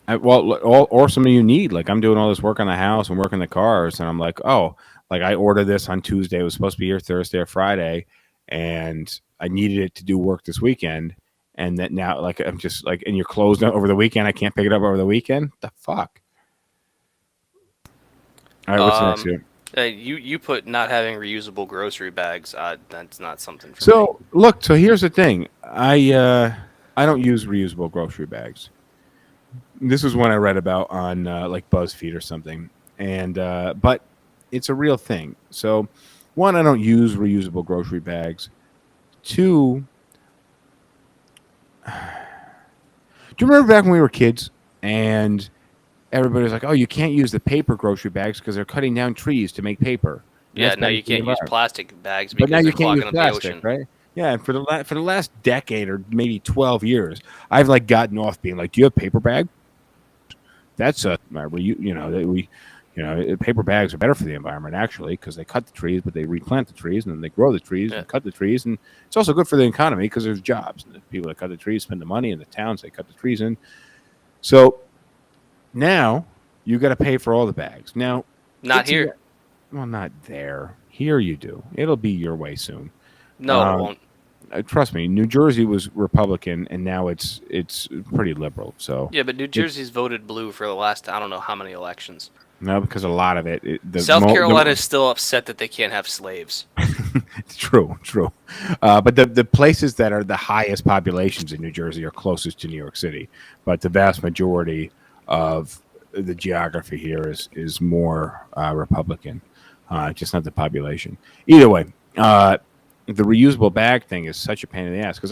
Or something you need. Like I'm doing all this work on the house and working the cars, and I'm like, oh, like I ordered this on Tuesday. It was supposed to be here Thursday or Friday, and I needed it to do work this weekend. And that now, like, I'm just like, and you're closed over the weekend. I can't pick it up over the weekend. The fuck. All right, what's next here? You put not having reusable grocery bags. That's not something for me. So look, so here's the thing. I don't use reusable grocery bags. This is one I read about on like BuzzFeed or something, and but it's a real thing. So one, I don't use reusable grocery bags. Two, do you remember back when we were kids and everybody was like, "Oh, you can't use the paper grocery bags because they're cutting down trees to make paper." Yeah, now you can't use plastic bags because they're clogging up the ocean. Right? Yeah, and for the last decade or maybe 12 years, I've like gotten off being like, "Do you have paper bag?" That's paper bags are better for the environment actually because they cut the trees, but they replant the trees and then they grow the trees and cut the trees, and it's also good for the economy because there's jobs and the people that cut the trees spend the money, and the towns they cut the trees in. So now you got to pay for all the bags. Now, not here. Well, not there. Here you do. It'll be your way soon. No, it won't. Trust me, New Jersey was Republican, and now it's pretty liberal. So yeah, but New Jersey's voted blue for the last I don't know how many elections. No, because a lot of it. South Carolina is still upset that they can't have slaves. True. But the places that are the highest populations in New Jersey are closest to New York City. But the vast majority of the geography here is more Republican, just not the population. Either way. The reusable bag thing is such a pain in the ass because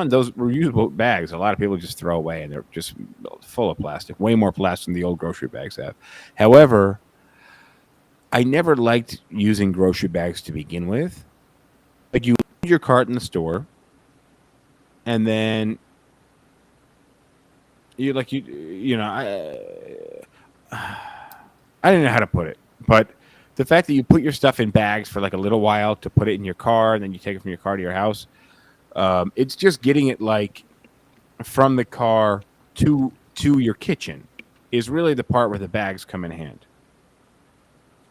those reusable bags, a lot of people just throw away and they're just full of plastic, way more plastic than the old grocery bags have. However, I never liked using grocery bags to begin with. Like you leave your cart in the store, and then I didn't know how to put it, but the fact that you put your stuff in bags for like a little while to put it in your car and then you take it from your car to your house, it's just getting it like from the car to your kitchen is really the part where the bags come in hand.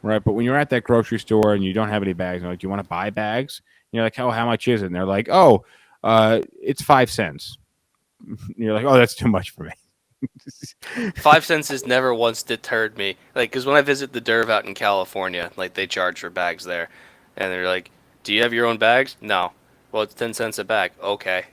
Right? But when you're at that grocery store and you don't have any bags, like, do you want to buy bags? And you're like, oh, how much is it? And they're like, oh, it's 5 cents. And you're like, oh, that's too much for me. 5 cents has never once deterred me. Like, because when I visit the Derv out in California, like they charge for bags there, and they're like, "Do you have your own bags?" No. Well, it's 10 cents a bag. Okay.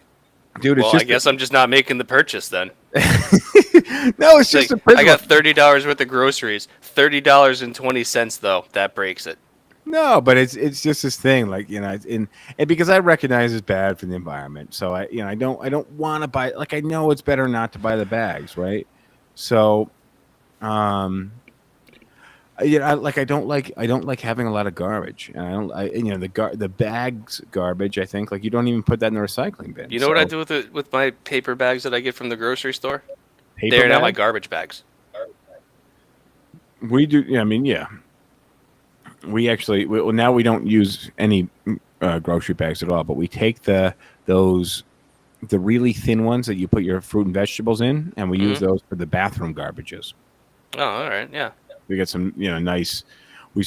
Dude, well, I guess I'm just not making the purchase then. No, it's just like, I got $30 worth of groceries. $30.20 though. That breaks it. No, but it's just this thing, like, you know, and because I recognize it's bad for the environment, so I don't want to buy. Like, I know it's better not to buy the bags, right? So, I don't like having a lot of garbage, and the bags garbage. I think like you don't even put that in the recycling bin. You know what I do with my paper bags that I get from the grocery store? Paper They're now my garbage bags. We do. Yeah, I mean, yeah. we actually now we don't use any grocery bags at all, but we take the really thin ones that you put your fruit and vegetables in, and we use Mm-hmm. those for the bathroom garbages. Oh, all right, yeah. We get some, nice. We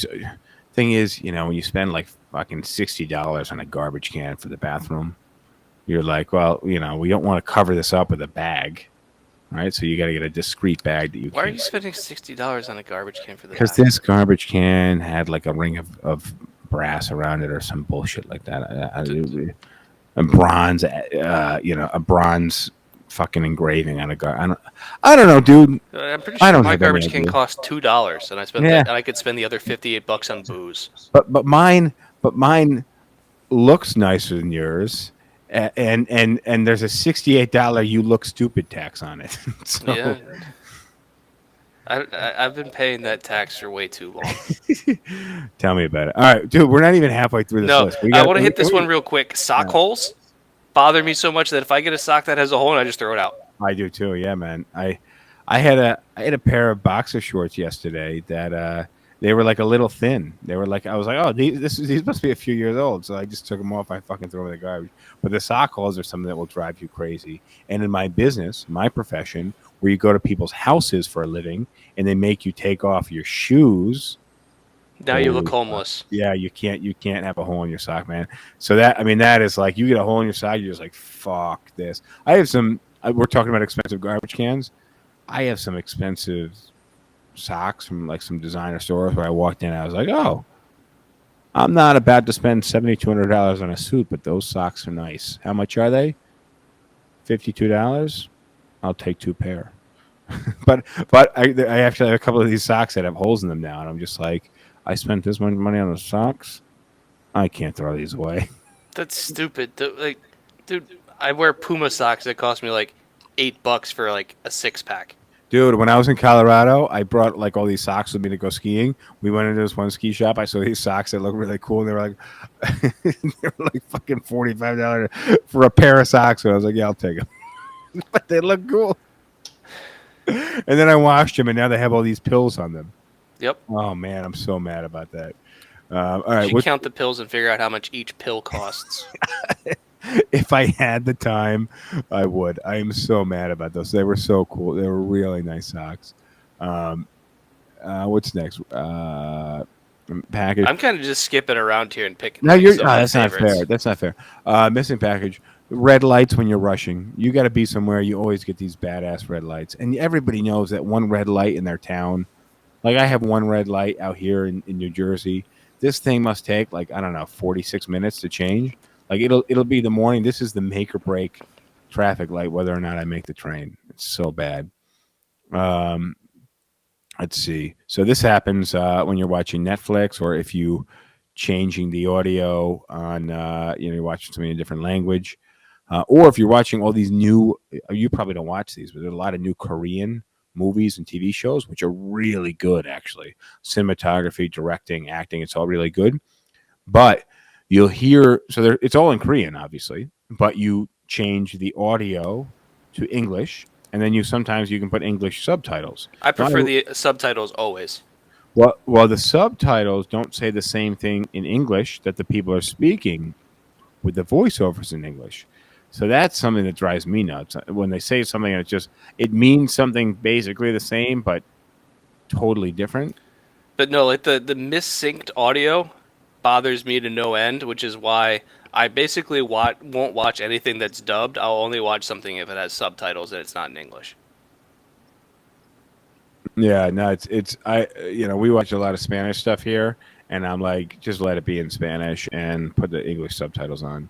thing is, when you spend like fucking $60 on a garbage can for the bathroom, you're like, well, we don't want to cover this up with a bag, right? So you got to get a discreet bag that you. Why are can you spending $60 on a garbage can for the Because bathroom? this garbage can had like a ring of brass around it or some bullshit like that. A bronze, a bronze fucking engraving on a I don't know, dude. I'm pretty I sure don't my have any garbage can idea. cost $2, and Yeah, I could spend the other $58 on booze. but mine looks nicer than yours, and there's a $68 you look stupid tax on it. So Yeah, I've been paying that tax for way too long. tell me about it. All right, dude, we're not even halfway through this No, list. We I got. want to hit this one real quick. Sock holes bother me so much that if I get a sock that has a hole in it, I just throw it out. I do too. Yeah, man. I had a pair of boxer shorts yesterday that they were like a little thin. They were like I was like, oh, these must be a few years old. So I just took them off. I fucking threw them in the garbage. But the sock holes are something that will drive you crazy. And in my business, my profession, where you go to people's houses for a living and they make you take off your shoes. Now you look Holy fuck. homeless. Yeah, you can't have a hole in your sock, man. So that is like you get a hole in your sock, you're just like fuck this. I have some. We're talking about expensive garbage cans. I have some expensive socks from like some designer stores where I walked in. I was like, oh, I'm not about to spend $7,200 on a suit, but those socks are nice. How much are they? $52. I'll take 2 pair. but I actually have a couple of these socks that have holes in them now, and I'm just like, I spent this much money on the socks. I can't throw these away. That's stupid. Dude, I wear Puma socks that cost me like $8 for like a 6-pack. Dude, when I was in Colorado, I brought like all these socks with me to go skiing. We went into this one ski shop. I saw these socks that looked really cool. And they were like fucking $45 for a pair of socks. And I was like, yeah, I'll take them. But they look cool. And then I washed them, and now they have all these pills on them. Yep. Oh man, I'm so mad about that. All You right, should count the pills and figure out how much each pill costs. if I had the time, I would. I am so mad about those. They were so cool. They were really nice socks. What's next? Package. I'm kind of just skipping around here and picking. No, like, you're. some of my That's not favorites. fair. That's not fair. Missing package. Red lights when you're rushing. You got to be somewhere. You always get these badass red lights, and everybody knows that one red light in their town. Like I have one red light out here in New Jersey. This thing must take like I don't know 46 minutes to change. Like it'll be the morning. This is the make or break traffic light whether or not I make the train. It's so bad. Let's see. So this happens when you're watching Netflix or if you changing the audio on you're watching something in a different language. Or if you're watching all these new, you probably don't watch these, but there's a lot of new Korean movies and TV shows, which are really good, actually. Cinematography, directing, acting, it's all really good. But you'll hear, it's all in Korean, obviously, but you change the audio to English, and then sometimes you can put English subtitles. I prefer the subtitles always. Well, the subtitles don't say the same thing in English that the people are speaking with the voiceovers in English. So that's something that drives me nuts. When they say something and it means something basically the same, but totally different. But no, like the missynced audio bothers me to no end, which is why I basically won't watch anything that's dubbed. I'll only watch something if it has subtitles and it's not in English. Yeah, no, we watch a lot of Spanish stuff here, and I'm like, just let it be in Spanish and put the English subtitles on.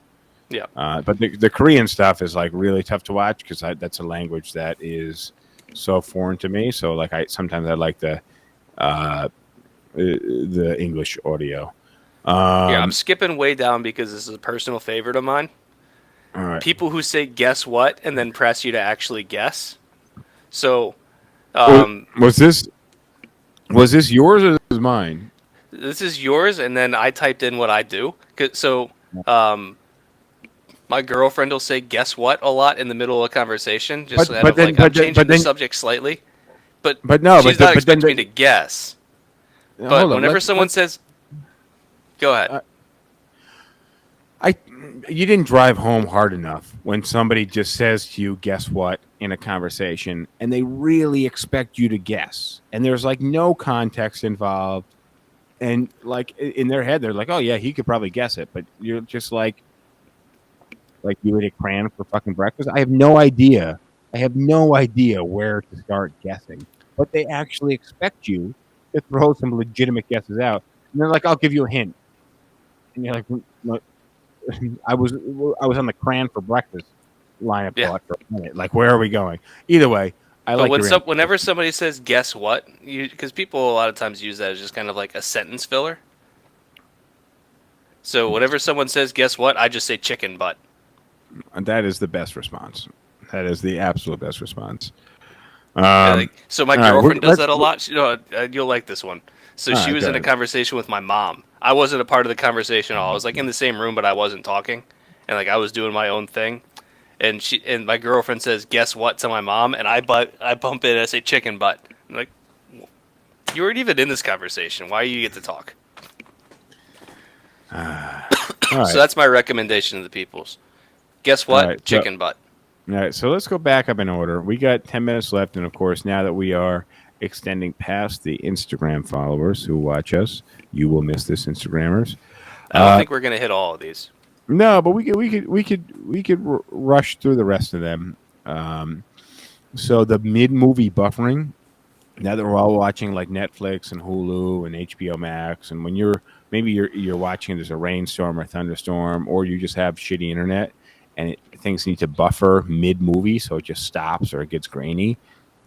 Yeah. But the Korean stuff is like really tough to watch because that's a language that is so foreign to me. So like sometimes I like the English audio. Yeah, I'm skipping way down because this is a personal favorite of mine. All right. People who say "guess what" and then press you to actually guess. So, was this yours or this is mine? This is yours, and then I typed in what I do. So, my girlfriend will say "guess what" a lot in the middle of a conversation, just I'm changing the subject slightly. But she's not expecting me to guess. But whenever someone says, Go ahead. You didn't drive home hard enough when somebody just says to you, guess what, in a conversation, and they really expect you to guess. And there's like no context involved. And like in their head, they're like, oh, yeah, he could probably guess it. But you're just like you would eat cran for fucking breakfast. I have no idea. I have no idea where to start guessing. But they actually expect you to throw some legitimate guesses out. And they're like, I'll give you a hint. And you're like, "No, I was on the cran for breakfast line of thought for a minute. Like, where are we going? Either way, But whenever somebody says "guess what," because people a lot of times use that as just kind of like a sentence filler. So whenever someone says "guess what," I just say "chicken butt." And that is the best response. That is the absolute best response. So my girlfriend does that a lot. You'll like this one. So she was in a conversation with my mom. I wasn't a part of the conversation at all. I was like in the same room, but I wasn't talking, and like I was doing my own thing. And my girlfriend says, "Guess what?" to my mom, and I bump in and I say "chicken butt." I'm like, you weren't even in this conversation. Why do you get to talk? All right. So that's my recommendation to the peoples. Guess what? Right, chicken butt. All right, so let's go back up in order. We got 10 minutes left, and of course, now that we are extending past the Instagram followers who watch us, you will miss this, Instagrammers. I don't think we're gonna hit all of these. No, but we could rush through the rest of them. So the mid-movie buffering. Now that we're all watching like Netflix and Hulu and HBO Max, and when you're watching, there's a rainstorm or thunderstorm, or you just have shitty internet, and things need to buffer mid-movie, so it just stops or it gets grainy.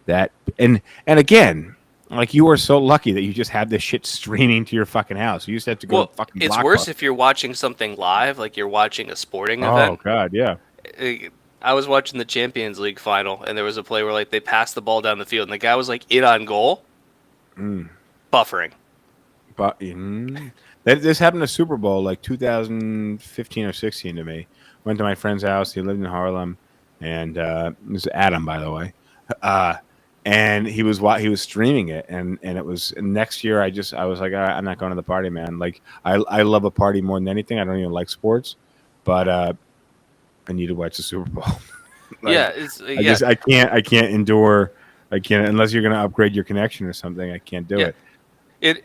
That and again, like you are so lucky that you just have this shit streaming to your fucking house. You just have to go to fucking. It's worse if you're watching something live, like you're watching a sporting event. Oh God, yeah. I was watching the Champions League final, and there was a play where like they passed the ball down the field, and the guy was like in on goal, buffering. But this happened to Super Bowl like 2015 or 16 to me. Went to my friend's house. He lived in Harlem, and this is Adam, by the way. And he was streaming it, and it was next year. I was like, I'm not going to the party, man. Like I love a party more than anything. I don't even like sports, but I need to watch the Super Bowl. I can't endure. I can't unless you're going to upgrade your connection or something. I can't do it.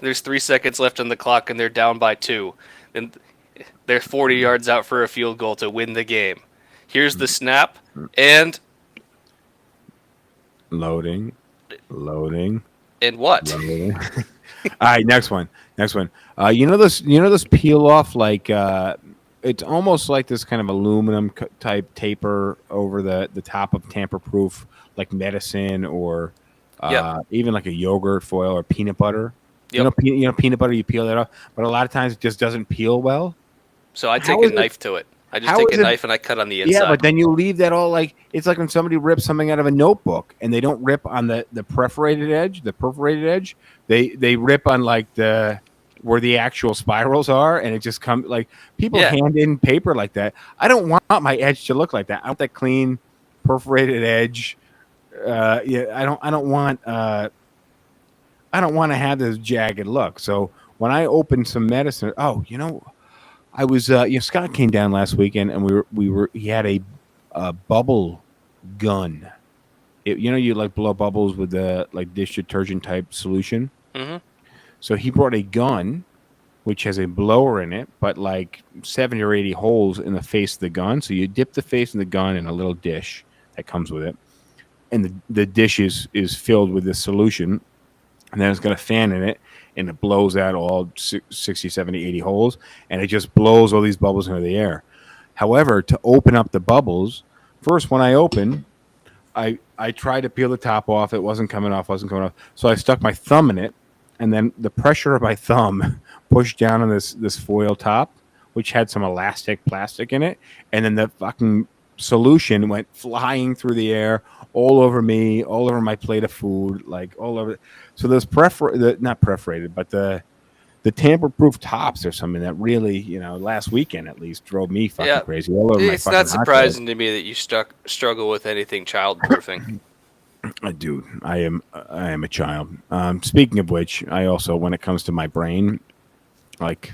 There's 3 seconds left on the clock, and they're down by 2, and they're 40 yards out for a field goal to win the game. Here's the snap, and loading, and what? Loading. All right, next one. You know this peel off like it's almost like this kind of aluminum type taper over the top of tamper-proof, like medicine or even like a yogurt foil or peanut butter. Yep. You know peanut butter, you peel that off, but a lot of times it just doesn't peel well. So I take a knife to it. I just take a knife and I cut on the inside. Yeah, but then you leave that all like it's like when somebody rips something out of a notebook and they don't rip on the perforated edge. They rip on like where the actual spirals are, and it just comes like people hand in paper like that. I don't want my edge to look like that. I want that clean, perforated edge. I don't want to have this jagged look. So when I open some medicine, I was Scott came down last weekend, and he had a bubble gun. You like blow bubbles with the like dish detergent type solution. Mm-hmm. So he brought a gun, which has a blower in it, but like 70 or 80 holes in the face of the gun. So you dip the face of the gun in a little dish that comes with it, and the dish is filled with this solution, and then it's got a fan in it, and it blows out all 60, 70, 80 holes, and it just blows all these bubbles into the air. However, to open up the bubbles, first when I opened, I tried to peel the top off. It wasn't coming off. So I stuck my thumb in it, and then the pressure of my thumb pushed down on this foil top, which had some elastic plastic in it, and then the fucking solution went flying through the air all over me, all over my plate of food, like all over. So those not perforated, but the tamper-proof tops or something that really, last weekend at least drove me fucking crazy. All over it's not surprising to me that you struggle with anything child-proofing. Dude, I am a child. Speaking of which, I also, when it comes to my brain, like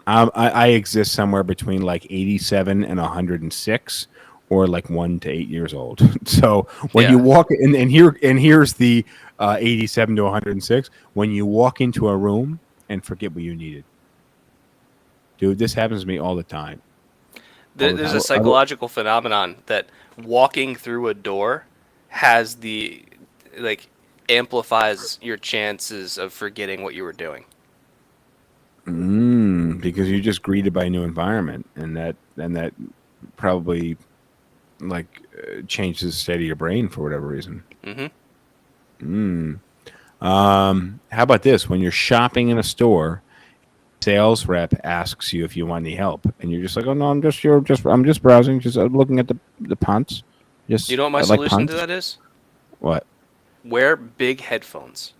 I exist somewhere between like 87 and 106, or like 1 to 8 years old. So when you Yeah. walk in, and here's the 87 to 106. When you walk into a room and forget what you needed, dude, this happens to me all the time. All the There's time. a psychological phenomenon that walking through a door has the like amplifies your chances of forgetting what you were doing. Because you're just greeted by a new environment, and that probably like changes the state of your brain for whatever reason. Mm-hmm. How about this? When you're shopping in a store, sales rep asks you if you want any help, and you're just like, "Oh no, I'm just browsing, just looking at the punts. You Just know what my I like solution to punts." that is? What? Wear big headphones.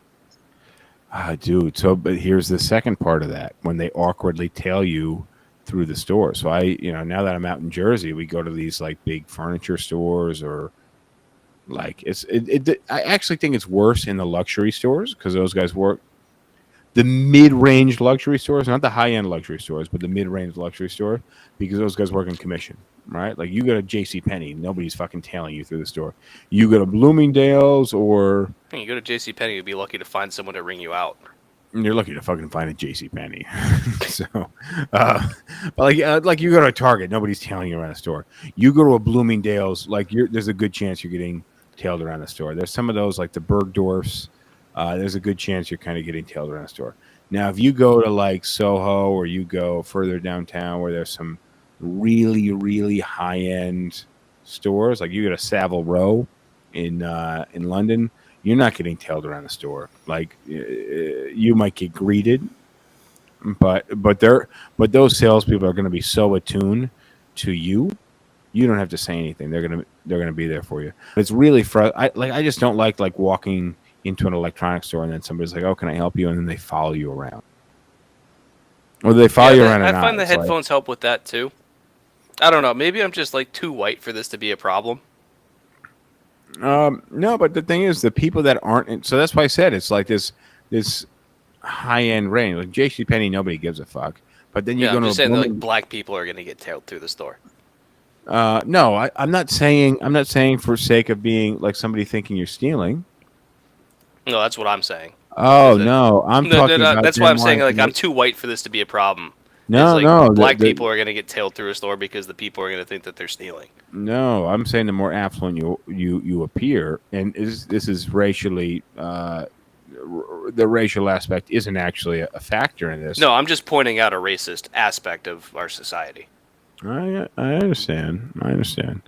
Dude. So, but here's the second part of that: when they awkwardly tail you through the store. So now that I'm out in Jersey, we go to these like big furniture stores, or like I actually think it's worse in the luxury stores because those guys work the mid-range luxury stores, not the high-end luxury stores, but the mid-range luxury store, because those guys work in commission, right? Like you go to J.C. Penney, nobody's fucking tailing you through the store. You go to Bloomingdale's, or You go to J.C. Penney, you'd be lucky to find someone to ring you out. you're lucky to fucking find a J.C. Penney. So, but like you go to a Target, nobody's tailing you around the store. You go to a Bloomingdale's, like there's a good chance you're getting tailed around the store. There's some of those like the Bergdorfs. There's a good chance you're kind of getting tailed around the store. Now, if you go to like Soho, or you go further downtown where there's some really, really high end stores, like you go to Savile Row in London, you're not getting tailed around the store. Like you might get greeted, but those salespeople are going to be so attuned to you. You don't have to say anything. They're gonna be there for you. It's really I just don't like walking into an electronics store and then somebody's like, "Oh, can I help you?" and then they follow you around, or they follow you around or I not. find the It's like, headphones help with that too. I don't know. Maybe I'm just like too white for this to be a problem. no, but the thing is, the people that aren't. So that's why I said it's like this high end range. Like J.C. Penney, nobody gives a fuck. But then you Yeah, go I'm to a just saying that like Blooming. black people are gonna get tailed through the store. No, I'm not saying. I'm not saying for sake of being like somebody thinking you're stealing. No, that's what I'm saying. Oh Is that no, I'm talking no, about that's why them I'm saying wanting to like I'm make. too white for this to be a problem. Is No, like no, black people are gonna get tailed through a store because the people are gonna think that they're stealing. no. I'm saying the more affluent you appear, and this is racially. The racial aspect isn't actually a factor in this. No, I'm just pointing out a racist aspect of our society. I understand. I understand.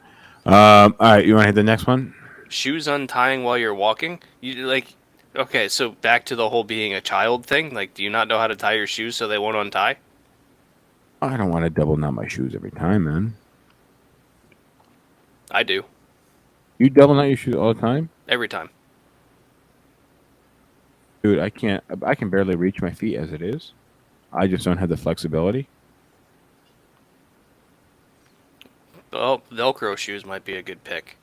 All right, you want to hit the next one? Shoes untying while you're walking? You like okay, so back to the whole being a child thing. Like, do you not know how to tie your shoes so they won't untie? I don't want to double knot my shoes every time, man. I do. You double knot your shoes all the time, Every time. dude. I can't. I can barely reach my feet as it is. I just don't have the flexibility. Oh, Velcro shoes might be a good pick.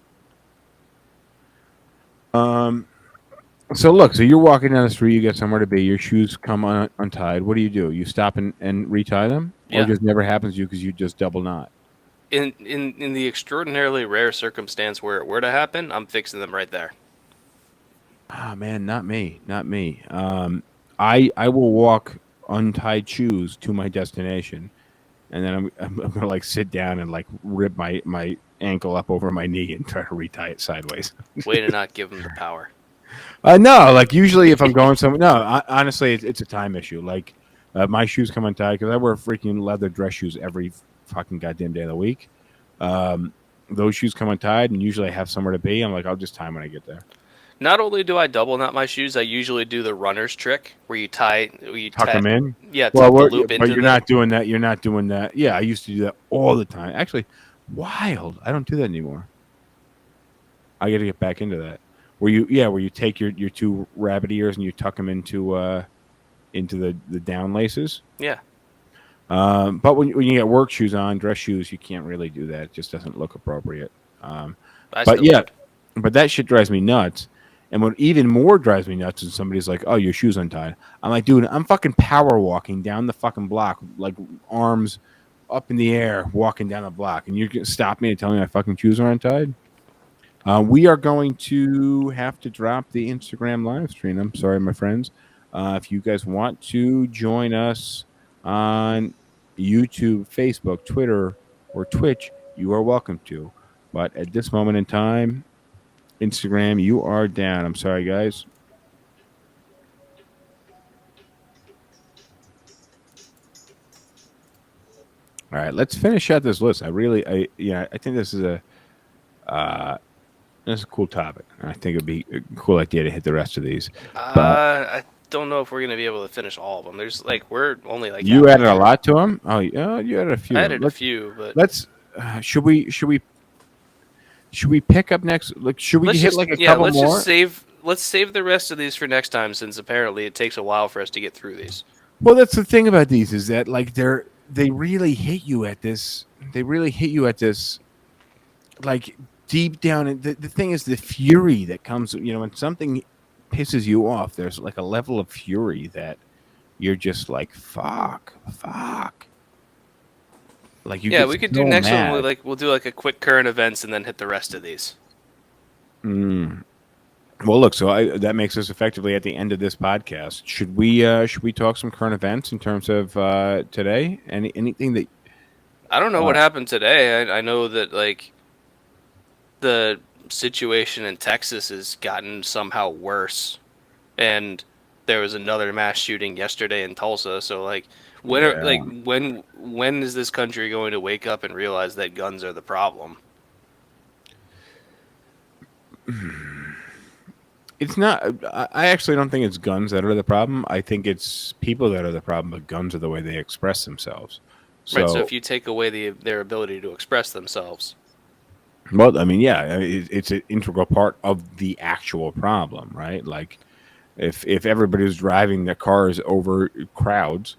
So look, so you're walking down the street, you get somewhere to be, your shoes come untied. What do? You stop and retie them, or it Yeah. just never happens to you because you just double knot? In the extraordinarily rare circumstance where it were to happen, I'm fixing them right there. Ah, man, not me, not me. I will walk untied shoes to my destination, and then I'm gonna like sit down and like rip my ankle up over my knee and try to retie it sideways. Way to not give them the power. No, like usually if I'm going somewhere, no, honestly, it's a time issue. Like my shoes come untied because I wear freaking leather dress shoes every fucking goddamn day of the week. Those shoes come untied, and usually I have somewhere to be. I'm like, I'll just tie 'em when I get there. Not only do I double knot my shoes, I usually do the runner's trick where you Tuck them in. yeah, Well, tuck the loop but into you're not doing that. You're not doing that. Yeah, I used to do that all the time. Actually, wild. I don't do that anymore. I got to get back into that. Where you take your two rabbit ears and you tuck them into the down laces. Yeah. But when you get work shoes on, dress shoes, you can't really do that. It just doesn't look appropriate. I But still yeah, would. But that shit drives me nuts. And what even more drives me nuts is somebody's like, "Oh, your shoe's untied." I'm like, "Dude, I'm fucking power walking down the fucking block, like arms up in the air, walking down the block, and you're gonna stop me and tell me my fucking shoes are untied?" We are going to have to drop the Instagram live stream. I'm sorry, my friends. If you guys want to join us on YouTube, Facebook, Twitter, or Twitch, you are welcome to. But at this moment in time, Instagram, you are down. I'm sorry, guys. All right, let's finish out this list. I think this is a cool topic. I think it'd be a cool idea to hit the rest of these. But I don't know if we're gonna be able to finish all of them. There's we're only you halfway added a through. lot to them. Oh, yeah, you added a few. I added a few, but let's. Should we pick up next? Like, should we hit a couple let's more? just save. Let's save the rest of these for next time, since apparently it takes a while for us to get through these. Well, that's the thing about these is that they really hit you at this. They really hit you at this, like deep down. And the thing is the fury that comes. When something pisses you off, there's like a level of fury that you're just like, fuck. Like you. Yeah, get we could so do next mad. one. We'll do a quick current events and then hit the rest of these. Well, look. So that makes us effectively at the end of this podcast. Should we talk some current events in terms of today? Anything that I don't know what happened today. I know that the situation in Texas has gotten somehow worse, and there was another mass shooting yesterday in Tulsa. So when is this country going to wake up and realize that guns are the problem? It's not. I actually don't think it's guns that are the problem. I think it's people that are the problem, but guns are the way they express themselves. Right. So if you take away their ability to express themselves. Well, I mean, yeah, it's an integral part of the actual problem, right? Like, if everybody's driving their cars over crowds,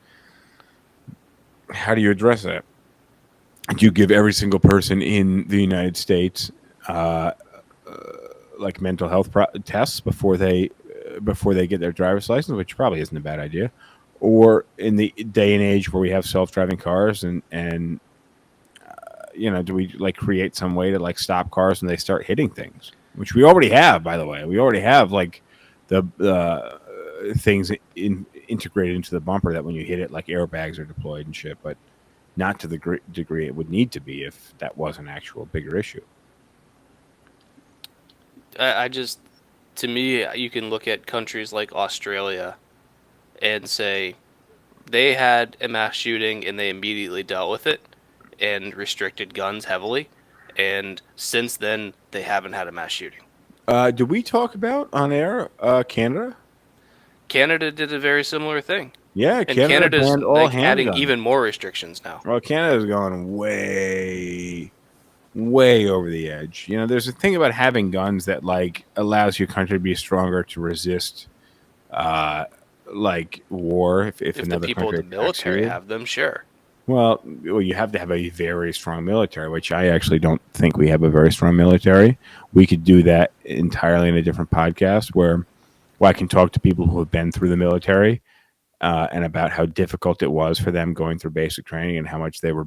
how do you address that? Do you give every single person in the United States like mental health tests before they get their driver's license, which probably isn't a bad idea? Or in the day and age where we have self-driving cars and do we create some way to stop cars when they start hitting things, which we already have, by the way. We already have the things integrated into the bumper that when you hit it, airbags are deployed and shit, but not to the degree it would need to be if that was an actual bigger issue. To me, you can look at countries like Australia and say they had a mass shooting and they immediately dealt with it and restricted guns heavily. And since then, they haven't had a mass shooting. Did we talk about on air Canada? Canada did a very similar thing. Yeah, and Canada's adding handguns. even more restrictions now. Well, Canada's going way over the edge. There's a thing about having guns that allows your country to be stronger to resist war if the another people in country the military you. have them, sure. Well, you have to have a very strong military, which I actually don't think we have a very strong military. We could do that entirely in a different podcast where I can talk to people who have been through the military and about how difficult it was for them going through basic training and how much they were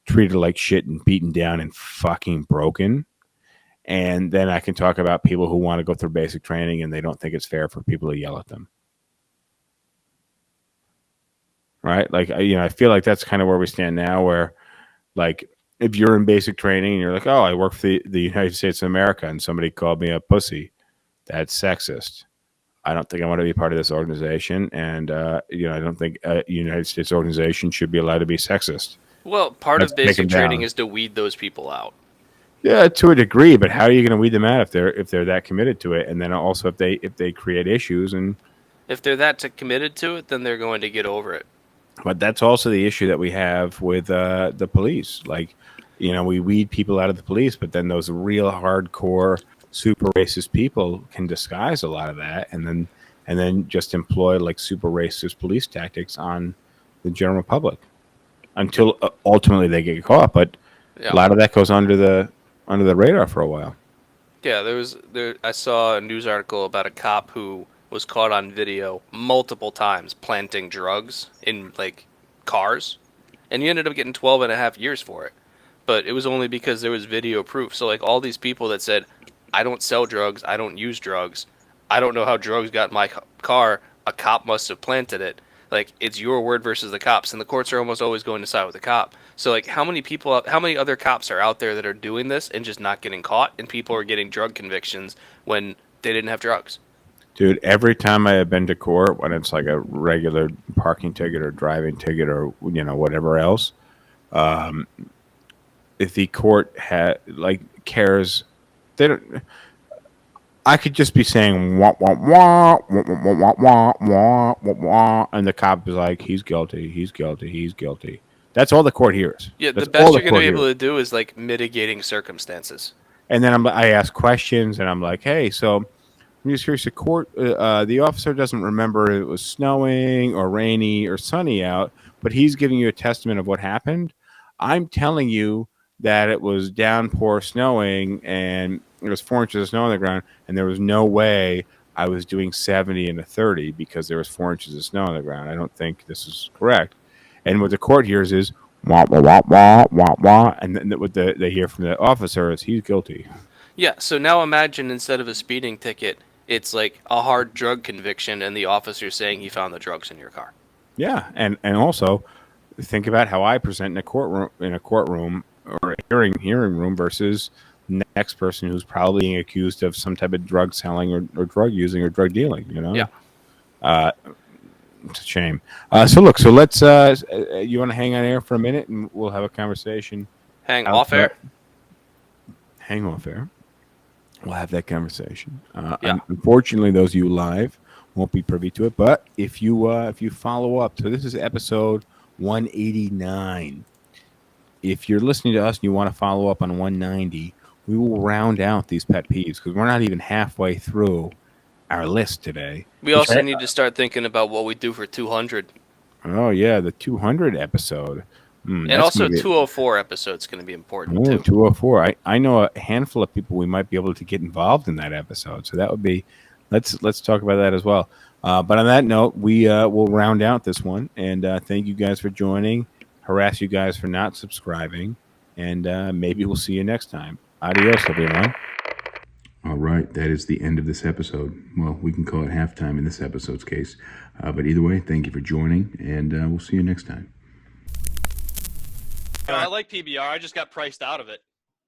treated like shit and beaten down and fucking broken. And then I can talk about people who want to go through basic training and they don't think it's fair for people to yell at them. Right? I feel like that's kind of where we stand now, where if you're in basic training and you're like, oh, I work for the United States of America and somebody called me a pussy, that's sexist. I don't think I want to be part of this organization. And, I don't think a United States organization should be allowed to be sexist. Well, part of basic training is to weed those people out. Yeah, to a degree, but how are you going to weed them out if they're that committed to it? And then also if they create issues and if they're that committed to it, then they're going to get over it. But that's also the issue that we have with the police. We weed people out of the police, but then those real hardcore, super racist people can disguise a lot of that, and then just employ super racist police tactics on the general public until ultimately they get caught. But a lot of that goes under the radar for a while. Yeah, I saw a news article about a cop who was caught on video multiple times planting drugs in like cars, and he ended up getting 12 and a half years for it. But it was only because there was video proof. So like all these people that said, "I don't sell drugs, I don't use drugs, I don't know how drugs got in my car, a cop must have planted it." Like it's your word versus the cops, and the courts are almost always going to side with the cop. So like how many other cops are out there that are doing this and just not getting caught, and people are getting drug convictions when they didn't have drugs? Dude, every time I have been to court, when it's like a regular parking ticket or driving ticket or whatever else, if the court cares, they don't. I could just be saying wah wah wah wah wah wah wah wah wah wah, and the cop is like, he's guilty, he's guilty, he's guilty. That's all the court hears. Yeah, That's the best all you're the going to court be able hears. to do is like mitigating circumstances. And then I ask questions, and I'm like, hey, so I'm just curious. The officer doesn't remember it was snowing or rainy or sunny out, but he's giving you a testament of what happened. I'm telling you that it was downpour snowing and it was 4 inches of snow on the ground, and there was no way I was doing 70 and a 30 because there was 4 inches of snow on the ground. I don't think this is correct. And what the court hears is wah wah wah wah wah wah, and then what they hear from the officer is he's guilty. Yeah, so now imagine instead of a speeding ticket, it's like a hard drug conviction and the officer saying he found the drugs in your car. Yeah, and also think about how I present in a courtroom or a hearing room versus the next person who's probably being accused of some type of drug selling or drug using or drug dealing. Yeah. It's a shame. So let's. You want to hang on air for a minute, and we'll have a conversation. Hang off air. Hang off air. We'll have that conversation. Yeah. Unfortunately, those of you live won't be privy to it. But if you follow up, so this is episode 189. If you're listening to us and you want to follow up on 190, we will round out these pet peeves because we're not even halfway through our list today. We also need to start thinking about what we do for 200. Oh yeah, the 200 episode. And also 204 episode's going to be important too. 204. I know a handful of people we might be able to get involved in that episode. So that would be, let's talk about that as well. But on that note, we will round out this one. And thank you guys for joining. Harass you guys for not subscribing. And maybe we'll see you next time. Adios, everyone. All right, that is the end of this episode. Well, we can call it halftime in this episode's case. But either way, thank you for joining. And we'll see you next time. I like PBR. I just got priced out of it.